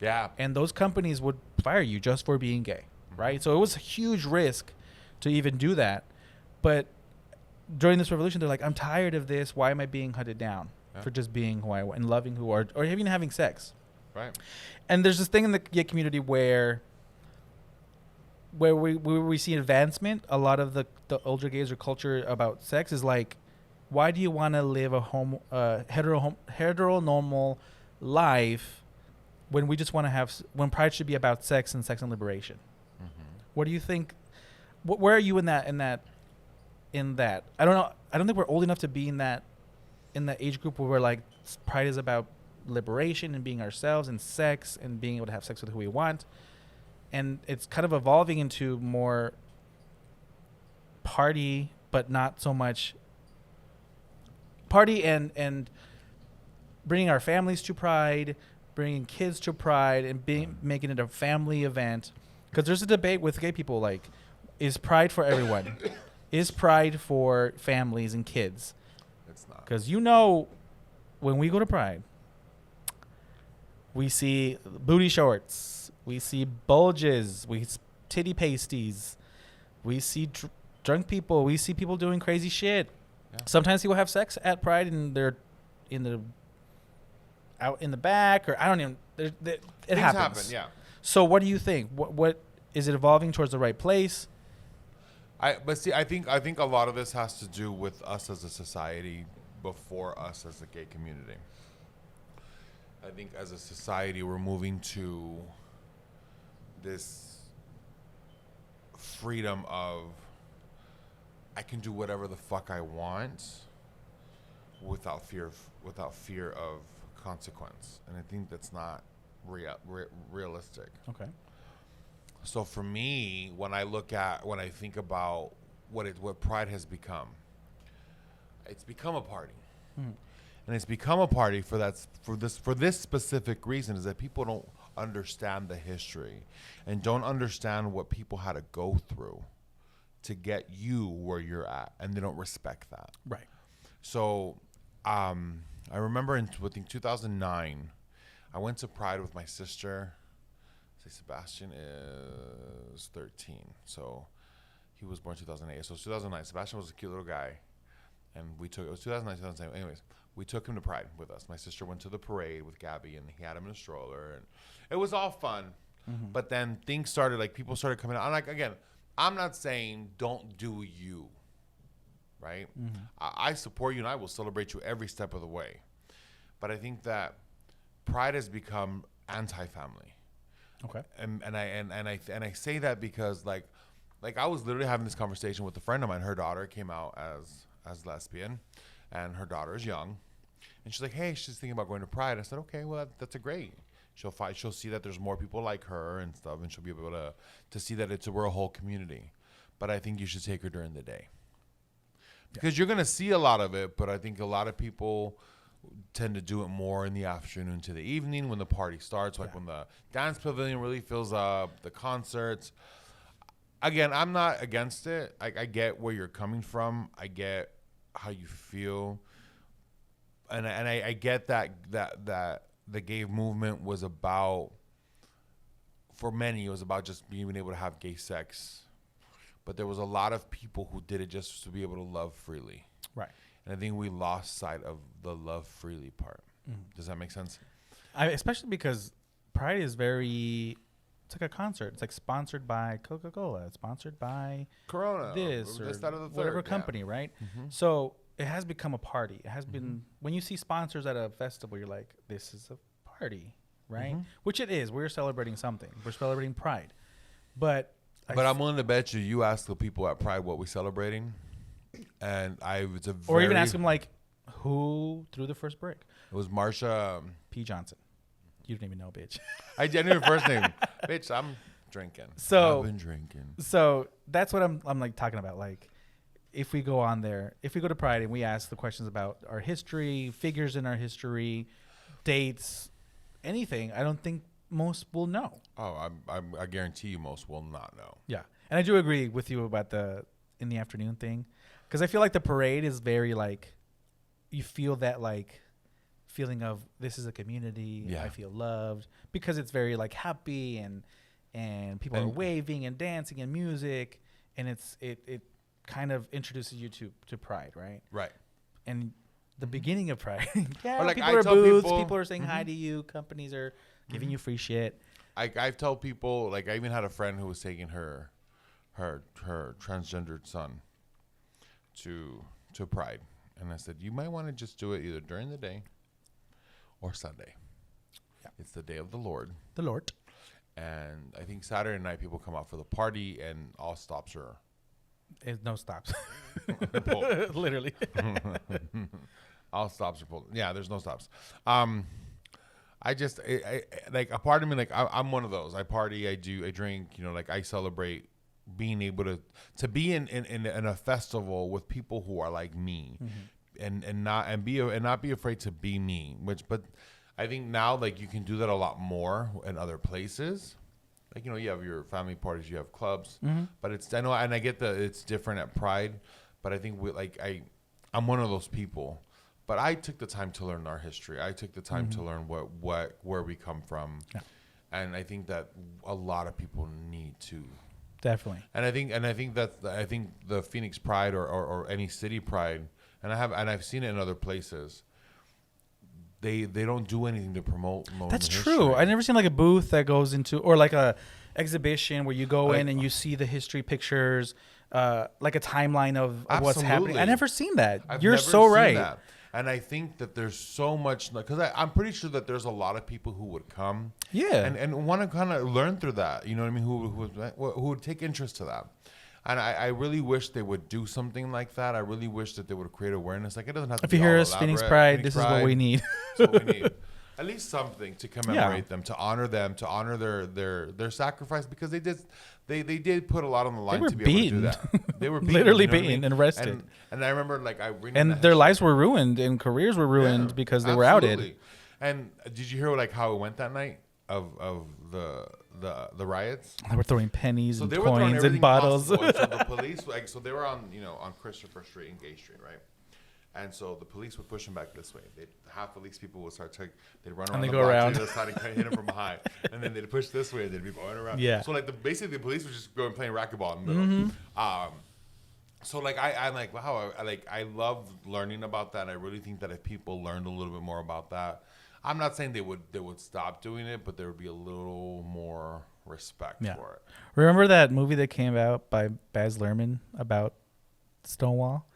Yeah. And those companies would fire you just for being gay, right? So it was a huge risk to even do that. But during this revolution, they're like, I'm tired of this. Why am I being hunted down for just being who I want and loving who or even having sex? Right. And there's this thing in the gay community where we see advancement. A lot of the older gays or culture about sex is like, why do you want to live a heteronormal life when we just want to have, when Pride should be about sex and liberation? What do you think? Where are you in that? I don't know. I don't think we're old enough to be in that age group where we're like, Pride is about liberation and being ourselves and sex and being able to have sex with who we want. And it's kind of evolving into more party, but not so much party and bringing our families to Pride, bringing kids to Pride, and making it a family event. Because there's a debate with gay people, like, is Pride for everyone? Is Pride for families and kids? It's not. Because, you know, when we go to Pride, we see booty shorts, we see bulges, we see titty pasties, we see drunk people, we see people doing crazy shit. Yeah. Sometimes people have sex at Pride and they're out in the back, or I don't even. It happens. Yeah. So what do you think? What is it evolving towards the right place? I think a lot of this has to do with us as a society before us as a gay community. I think as a society we're moving to this freedom of I can do whatever the fuck I want without fear of consequence, and I think that's not realistic. Okay. So for me, when I think about what Pride has become, it's become a party, and it's become a party for this specific reason, is that people don't understand the history and don't understand what people had to go through to get you where you're at, and they don't respect that. Right. So, I remember in 2009, I went to Pride with my sister. Sebastian is 13, so he was born 2008. So 2009, Sebastian was a cute little guy, and it was 2009, 2010. Anyways, we took him to Pride with us. My sister went to the parade with Gabby, and he had him in a stroller, and it was all fun. But then things started, like, people started coming out. I'm like, again, I'm not saying don't do you, right? I support you, and I will celebrate you every step of the way. But I think that Pride has become anti-family. Okay. And I say that because like I was literally having this conversation with a friend of mine. Her daughter came out as lesbian, and her daughter is young, and she's like, hey, she's thinking about going to Pride. I said, okay, well that's a great. She'll see that there's more people like her and stuff, and she'll be able to see that we're a whole community. But I think you should take her during the day because you're gonna see a lot of it. But I think a lot of people tend to do it more in the afternoon to the evening when the party starts, like when the dance pavilion really fills up, the concerts. Again, I'm not against it. I get where you're coming from. I get how you feel, and I get that the gay movement was about, for many, it was about just being able to have gay sex, but there was a lot of people who did it just to be able to love freely. Right. And I think we lost sight of the love freely part. Does that make sense? Especially because Pride is it's like a concert. It's like sponsored by Coca-Cola. It's sponsored by Corona. This or this, that, or the third, whatever company, right? So it has become a party. It has been, when you see sponsors at a festival, you're like, this is a party, right? Which it is. We're celebrating something. We're celebrating Pride. But I'm willing to bet you ask the people at Pride what we're celebrating. And or even ask them like, who threw the first brick? It was Marsha P. Johnson. You don't even know, bitch. I didn't know her first name. Bitch, I'm drinking. So I've been drinking. So that's what I'm like talking about. Like, if we go on there, if we go to Pride and we ask the questions about our history, figures in our history, dates, anything, I don't think most will know. Oh, I guarantee you most will not know. Yeah, and I do agree with you about the in the afternoon thing, because I feel like the parade is very like, you feel that like feeling of this is a community. Yeah. I feel loved, because it's very like happy and people are waving and dancing and music, and it kind of introduces you to Pride, right? Right. And the beginning of Pride, like people are tell booths, people- people are saying hi to you, companies are giving you free shit. I tell people, like, I even had a friend who was taking her transgendered son to Pride, and I said, you might want to just do it either during the day or Sunday. Yeah. It's the day of the Lord. The Lord. And I think Saturday night people come out for the party, and all stops are No stops. pulled. Literally. All stops are pulled. Yeah, there's no stops. I like, a part of me, like, I'm one of those. I party, I drink, like, I celebrate being able to be in a festival with people who are like me, and not be afraid to be me. But I think now, like, you can do that a lot more in other places. Like, you have your family parties, you have clubs, but I know, and I get it's different at Pride, but I think I'm one of those people. But I took the time to learn our history. I took the time to learn where we come from, and I think that a lot of people need to. Definitely. And I think the Phoenix Pride or any city Pride, and I've seen it in other places. They don't do anything to promote. That's true. I've never seen like a booth that goes into, or like a exhibition where you go in and you see the history pictures, like a timeline of what's happening. I never seen that. You're so right. That. And I think that there's so much, because I'm pretty sure that there's a lot of people who would come, and want to kind of learn through that. You know what I mean? Who would take interest to that. And I really wish they would do something like that. I really wish that they would create awareness. Like, it doesn't have to be If you hear all us, Phoenix elaborate. Pride, this is what we need. That's what we need. At least something to commemorate them, to honor their sacrifice, because they did put a lot on the line to be able to do that. They were beaten, literally beaten and arrested. And I remember, like, and their lives were ruined and careers were ruined because they were outed. And did you hear, like, how it went that night of the riots? They were throwing pennies So and they were throwing coins and everything bottles. possible. And so the police, like, so they were on Christopher Street and Gay Street, right? And so the police would push them back this way. Half of these people would they'd run around And they the go block around. to the other side and kind of hit them from behind. And then they'd push this way and they'd be going around. Yeah. So, like, basically the police would just go and play racquetball in the middle. So, like, I'm like, wow, I love learning about that. And I really think that if people learned a little bit more about that, I'm not saying they would stop doing it, but there would be a little more respect for it. Remember that movie that came out by Baz Luhrmann about Stonewall?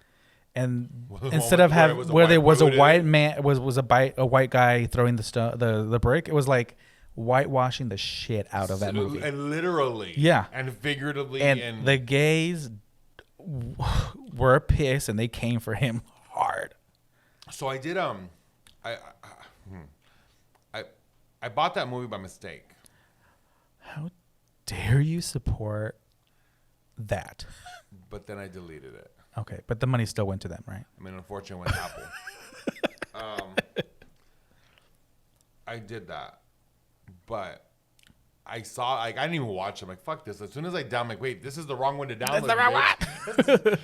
And instead of having where there was a white man was a white guy throwing the brick, it was like whitewashing the shit out of that movie. And literally. Yeah. And figuratively. And the gays were pissed, and they came for him hard. So I did, I bought that movie by mistake. How dare you support that? But then I deleted it. Okay, but the money still went to them, right? I mean, unfortunately, it went to Apple. I did that. But I saw, like, I didn't even watch it. I'm like, fuck this. As soon as I down, I'm like, wait, this is the wrong one to download. That's the wrong one.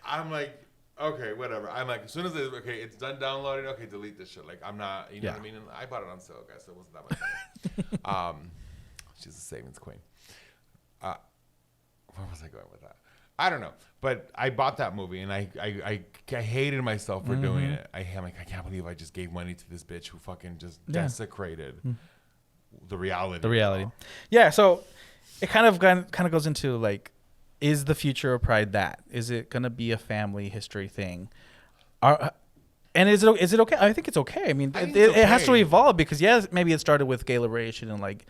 I'm like, okay, whatever. I'm like, as soon as it's done downloading, okay, delete this shit. Like, I'm not, you know what I mean? And I bought it on sale, guys, so it wasn't that much money. She's a savings queen. Where was I going with that? I don't know. But I bought that movie, and I hated myself for doing it. I'm like, I can't believe I just gave money to this bitch who fucking just desecrated the reality. The reality. Yeah, so it kind of goes into, like, is the future of Pride that? Is it going to be a family history thing? And is it okay? I think it's okay. I mean, it has to evolve because, yes, maybe it started with gay liberation and, like,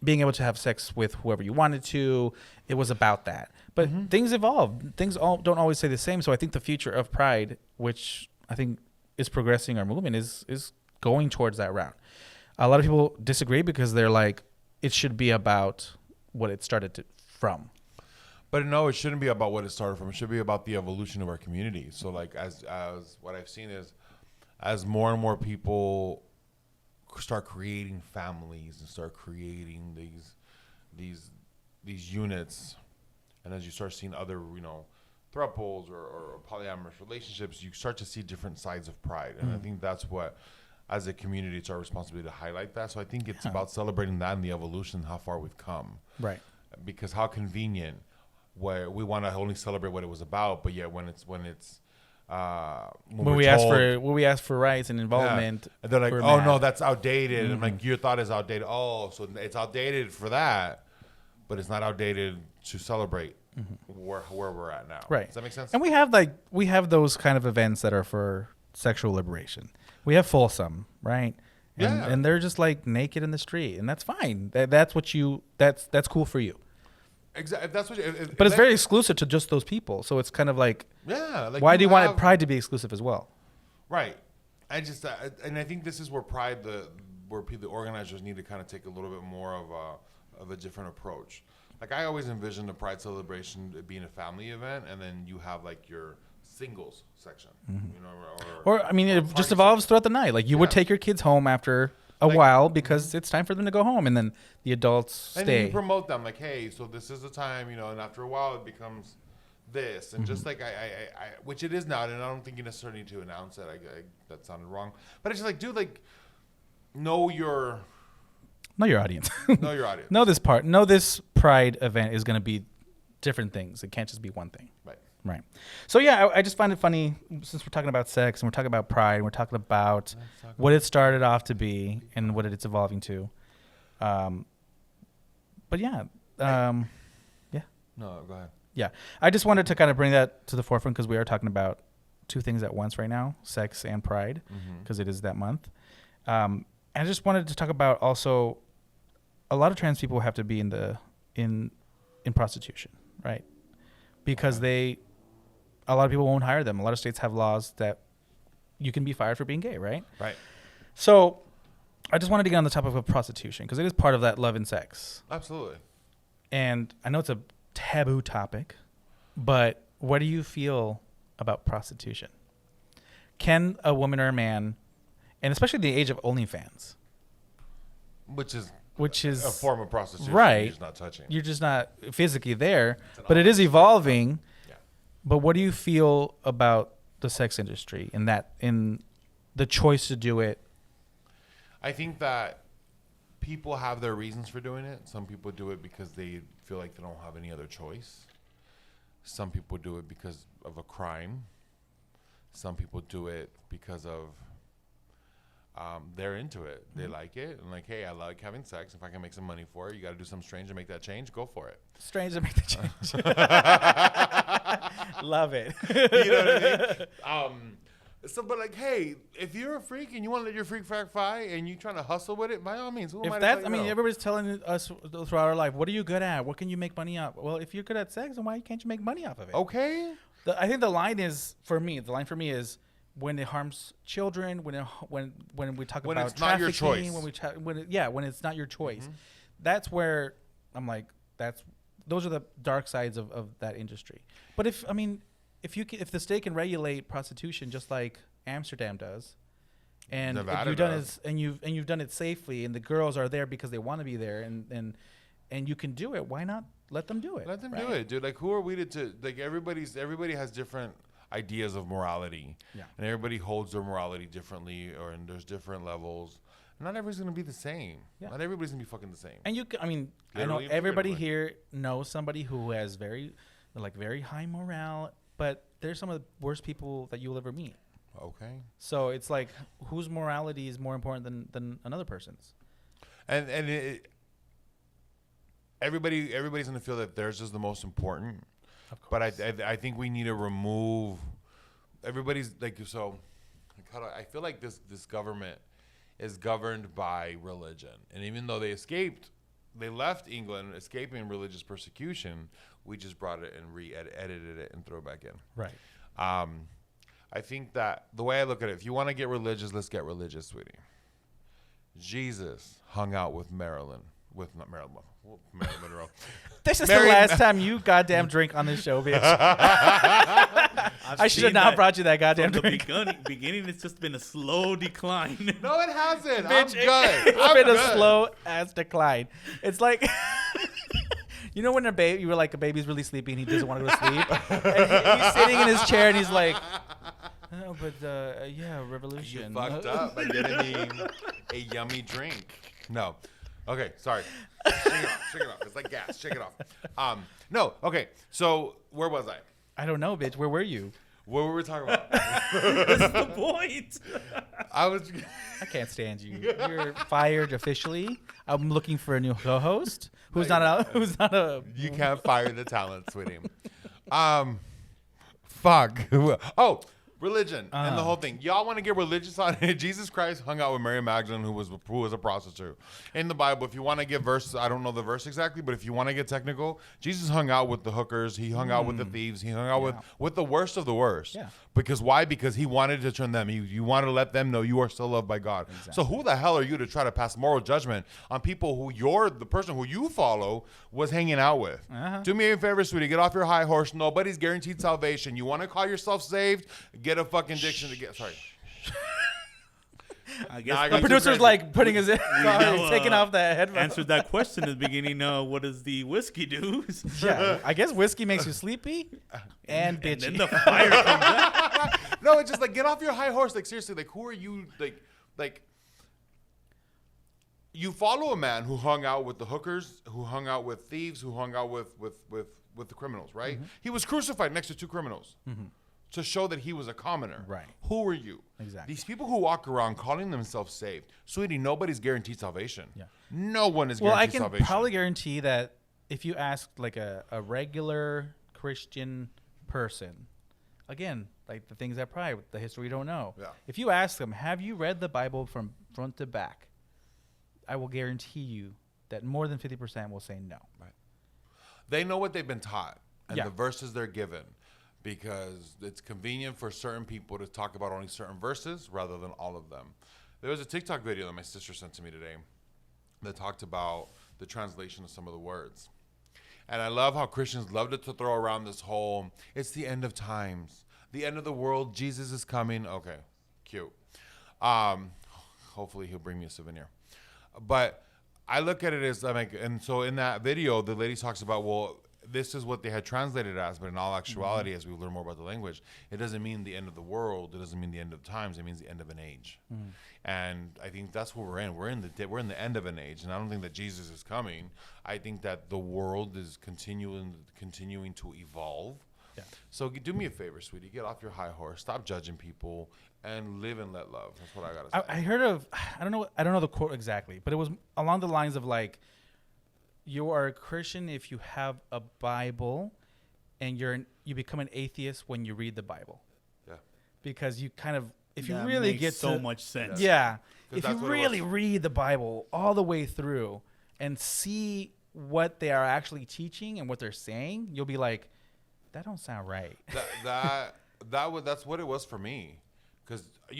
being able to have sex with whoever you wanted to. It was about that. But things evolve. Things don't always stay the same. So I think the future of Pride, which I think is progressing our movement, is going towards that route. A lot of people disagree because they're like, it should be about what it started from. But no, it shouldn't be about what it started from. It should be about the evolution of our community. So, like, as what I've seen is, as more and more people start creating families and start creating these units, and as you start seeing other, you know, thruples or polyamorous relationships, you start to see different sides of Pride. And I think that's what, as a community, it's our responsibility to highlight that. So I think it's about celebrating that and the evolution, how far we've come. Right. Because how convenient, where we want to only celebrate what it was about, but yet when we ask for rights and involvement, and they're like, oh no, that's outdated. And I'm like, your thought is outdated. Oh, so it's outdated for that, but it's not outdated to celebrate where we're at now. Right. Does that make sense? And we have those kind of events that are for sexual liberation. We have Folsom, right? And they're just like naked in the street, and that's fine. That's cool for you. Exactly. That's what. But it's very exclusive to just those people. So it's kind of like, like, why do you want Pride to be exclusive as well? Right. I just and I think this is where Pride, the organizers need to kind of take a little bit more of a different approach. Like, I always envisioned the Pride celebration being a family event, and then you have like your singles section, you know, or I mean, it just evolves throughout the night. Like, you would take your kids home after a while because it's time for them to go home, and then the adults stay. And then you promote them like, hey, so this is the time, you know, and after a while it becomes this, and just like I which it is now, and I don't think you necessarily need to announce it. That sounded wrong, but it's just like, dude, like, know your audience. Know your audience. Know this Pride event is going to be different things. It can't just be one thing. Right. So yeah, I just find it funny, since we're talking about sex and we're talking about Pride and we're talking about what it started off to be and what it's evolving to. But yeah. Yeah. No, go ahead. Yeah. I just wanted to kind of bring that to the forefront because we are talking about two things at once right now, sex and Pride, because it is that month. And I just wanted to talk about also, a lot of trans people have to be in prostitution, right? Because a lot of people won't hire them. A lot of states have laws that you can be fired for being gay, right? Right. So I just wanted to get on the topic of prostitution because it is part of that love and sex. Absolutely. And I know it's a taboo topic, but what do you feel about prostitution? Can a woman or a man, and especially the age of OnlyFans, which is a form of prostitution, right? You're just not touching. You're just not physically there, but it is evolving. Yeah. But what do you feel about the sex industry in the choice to do it? I think that people have their reasons for doing it. Some people do it because they feel like they don't have any other choice. Some people do it because of a crime. Some people do it because of they're into it. They like it. And like, hey, I like having sex. If I can make some money for it, you got to do something strange to make that change. Go for it. Strange to make the change. Love it. You know what I mean? So, but like, hey, if you're a freak and you want to let your freak flag fly and you trying to hustle with it, by all means, who am I If to that's, tell I you mean, no? everybody's telling us throughout our life, what are you good at? What can you make money off? Well, if you're good at sex, then why can't you make money off of it? Okay. I think the line is for me. The line for me is when it harms children. When we talk When about it's not your trafficking. choice. When it's not your choice. That's where I'm like, those are the dark sides of that industry. But if the state can regulate prostitution just like Amsterdam does, and Nevada you've done it safely, and the girls are there because they want to be there, and you can do it, why not let them do it? Let them do it, dude. Like, who are we to like? Everybody has different ideas of morality, and everybody holds their morality differently, and there's different levels. Not everybody's gonna be the same. Not everybody's gonna be fucking the same. And I know everybody here knows somebody who has very high morale, but they're some of the worst people that you'll ever meet. Okay. So it's like, whose morality is more important than another person's? And everybody's gonna feel that theirs is the most important. Of course. But I think we need to remove everybody's like so. I feel like this government is governed by religion, and even though they left England escaping religious persecution, we just brought it and edited it and throw it back in. Right. I think that the way I look at it, if you want to get religious, let's get religious, sweetie. Jesus hung out with Marilyn Monroe. This is the last time you goddamn drink on this show, bitch. I should have not brought you that goddamn drink. From the beginning, it's just been a slow decline. No, it hasn't. Bitch, I'm good. It's been a slow ass decline. It's like, you know when a baby's really sleepy and he doesn't want to go to sleep, and he's sitting in his chair and he's like, oh, but revolution. You fucked up by getting me a yummy drink. No. Okay, sorry. Shake it off. It's like gas. Shake it off. No. Okay. So where was I? I don't know, bitch. Where were you? What were we talking about? This is the point. I can't stand you. You're fired officially. I'm looking for a new co-host who's not a. You can't fire the talent, sweetie. Fuck. Oh. Religion and the whole thing. Y'all want to get religious on it? Jesus Christ hung out with Mary Magdalene, who was a prostitute. In the Bible, if you want to give verses, I don't know the verse exactly, but if you want to get technical, Jesus hung out with the hookers. He hung out with the thieves. He hung out with the worst of the worst. Yeah. Because why? Because he wanted to turn them. You wanted to let them know you are still loved by God. Exactly. So who the hell are you to try to pass moral judgment on people who the person who you follow was hanging out with? Do me a favor, sweetie. Get off your high horse. Nobody's guaranteed salvation. You want to call yourself saved? Get a fucking diction to get. Sorry. I guess the producer's like putting his taking off the headphones. Answered that question at the beginning. What does the whiskey do? Yeah, I guess whiskey makes you sleepy and bitchy. And then the fire comes out. No, it's just like, get off your high horse. Like, seriously, like, who are you? Like, you follow a man who hung out with the hookers, who hung out with thieves, who hung out with the criminals, right? Mm-hmm. He was crucified next to two criminals. Mm-hmm. To show that he was a commoner. Right. Who are you? Exactly. These people who walk around calling themselves saved. Sweetie, nobody's guaranteed salvation. Yeah. No one is guaranteed salvation. Well, I can probably guarantee that if you ask like a regular Christian person, again, like the things that probably the history we don't know. Yeah. If you ask them, have you read the Bible from front to back? I will guarantee you that more than 50% will say no. Right. They know what they've been taught and Yeah. the verses they're given. Because it's convenient for certain people to talk about only certain verses rather than all of them. There was a TikTok video that my sister sent to me today that talked about the translation of some of the words. And I love how Christians love to throw around this whole, it's the end of times, the end of the world, Jesus is coming. Okay, cute. Hopefully he'll bring me a souvenir. But I look at it as, and so in that video, the lady talks about, well, this is what they had translated as, but in all actuality, as we learn more about the language, it doesn't mean the end of the world. It doesn't mean the end of times. It means the end of an age. And I think that's what we're in. We're in the end of an age, and I don't think that Jesus is coming. I think that the world is continuing to evolve. Yeah. So do me a favor, sweetie. Get off your high horse. Stop judging people and live and let love. That's what I gotta say. I heard of, I don't know the quote exactly, but it was along the lines of like, you are a Christian if you have a Bible, and you become an atheist when you read the Bible. Yeah. because you kind of, if you That really makes get so much sense. Yeah. 'Cause If that's you what it really was. read the Bible all the way through and see what they are actually teaching and what they're saying, you'll be like, that don't sound right. That's what it was for me. Because, I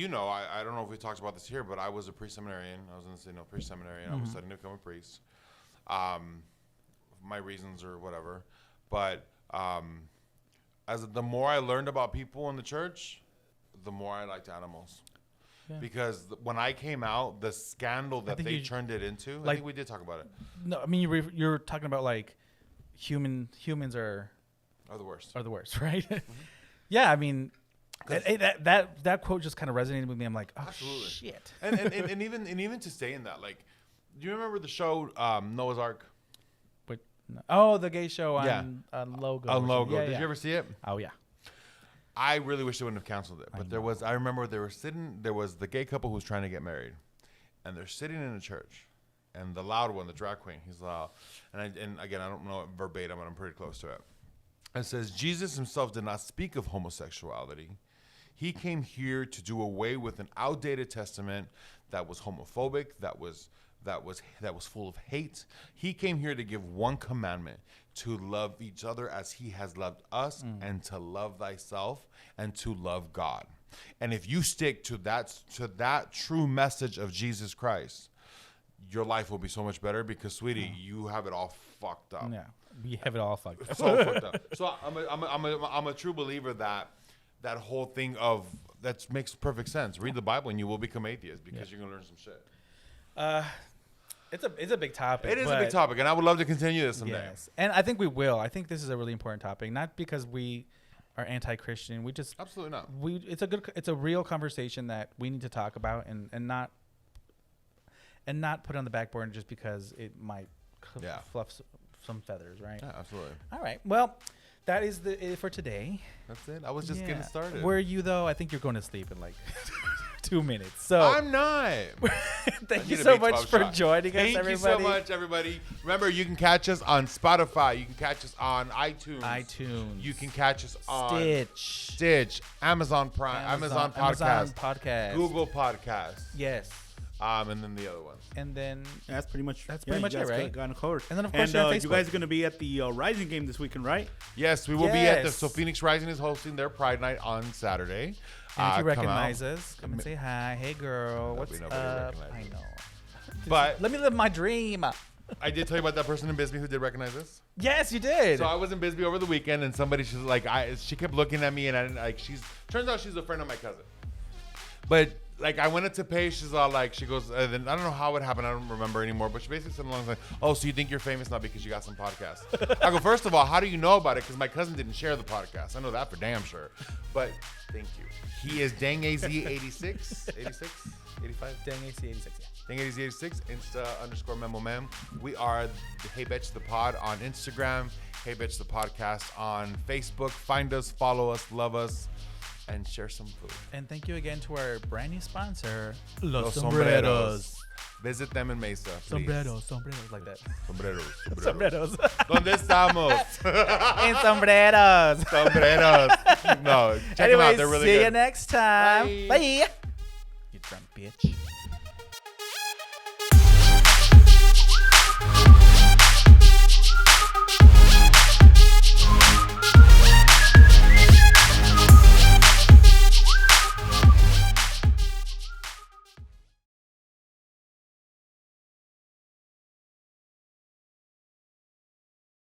don't know if we talked about this here, but I was a pre-seminarian. I was in the pre-seminarian. I was studying to become a priest. My reasons or whatever. But the more I learned about people in the church, the more I liked animals. Yeah. Because when I came out, the scandal that they turned it into, I think we did talk about it. No, I mean, you're talking about like humans are the worst. Are the worst, right? Mm-hmm. Yeah, I mean, that quote just kind of resonated with me. I'm like, oh, absolutely. Shit. and even to stay in that, like, do you remember the show Noah's Ark? But no. The gay show on Logo. On Logo. Yeah, did you ever see it? Oh yeah. I really wish they wouldn't have canceled it, but I remember there was the gay couple who was trying to get married, and they're sitting in a church, and the loud one, the drag queen, he's loud, and again, I don't know it verbatim, but I'm pretty close to it. It says, Jesus himself did not speak of homosexuality. He came here to do away with an outdated testament that was homophobic, that was full of hate. He came here to give one commandment: to love each other as he has loved us, and to love thyself, and to love God. And if you stick to that true message of Jesus Christ, your life will be so much better, because, sweetie, you have it all fucked up. Yeah, we have it all fucked up. It's all fucked up. So I'm a true believer that whole thing of that makes perfect sense. Read the Bible and you will become atheist, because you're gonna learn some shit. It's a big topic. It is a big topic, and I would love to continue this someday. Yes, and I think we will. I think this is a really important topic, not because we are anti-Christian. We just absolutely not. It's a real conversation that we need to talk about, and not put on the back burner just because it might fluff some feathers, right? Yeah, absolutely. All right. Well, that is it for today. That's it. I was just getting started. Were you though? I think you're going to sleep in like 2 minutes. So I'm not. Thank you so much for joining us, everybody. Thank you so much, everybody. Remember, you can catch us on Spotify. You can catch us on iTunes. You can catch us on Stitch, Amazon Prime, Amazon Podcast, Google Podcast. Yes. And then the other one. And then that's pretty much it, right? Got covered. And then of course, you guys are going to be at the Rising game this weekend, right? Yes, we will be at so Phoenix Rising is hosting their Pride Night on Saturday. And if you recognize us, come and say hi. Hey, girl, what's up? I know. But let me live my dream. I did tell you about that person in Bisbee who did recognize us. Yes, you did. So I was in Bisbee over the weekend, and she's like, she kept looking at me, and turns out she's a friend of my cousin. But like, I went in to pay, she's all like, she goes, then I don't know how it happened, I don't remember anymore, but she basically said along the line, oh, so you think you're famous now because you got some podcasts? I go, first of all, how do you know about it? Because my cousin didn't share the podcast. I know that for damn sure. But thank you. He is DangAZ86, 86, 85? DangAZ86, yeah. DangAZ86, Insta_Memo_Mem. We are the Hey Betch the Pod on Instagram, Hey Betch the Podcast on Facebook. Find us, follow us, love us, and share some food. And thank you again to our brand new sponsor, Los Sombreros. Visit them in Mesa, please. Sombreros, like that. Sombreros. ¿Dónde estamos? En sombreros. No, check them out. They're really good. See you next time. Bye. You drunk bitch.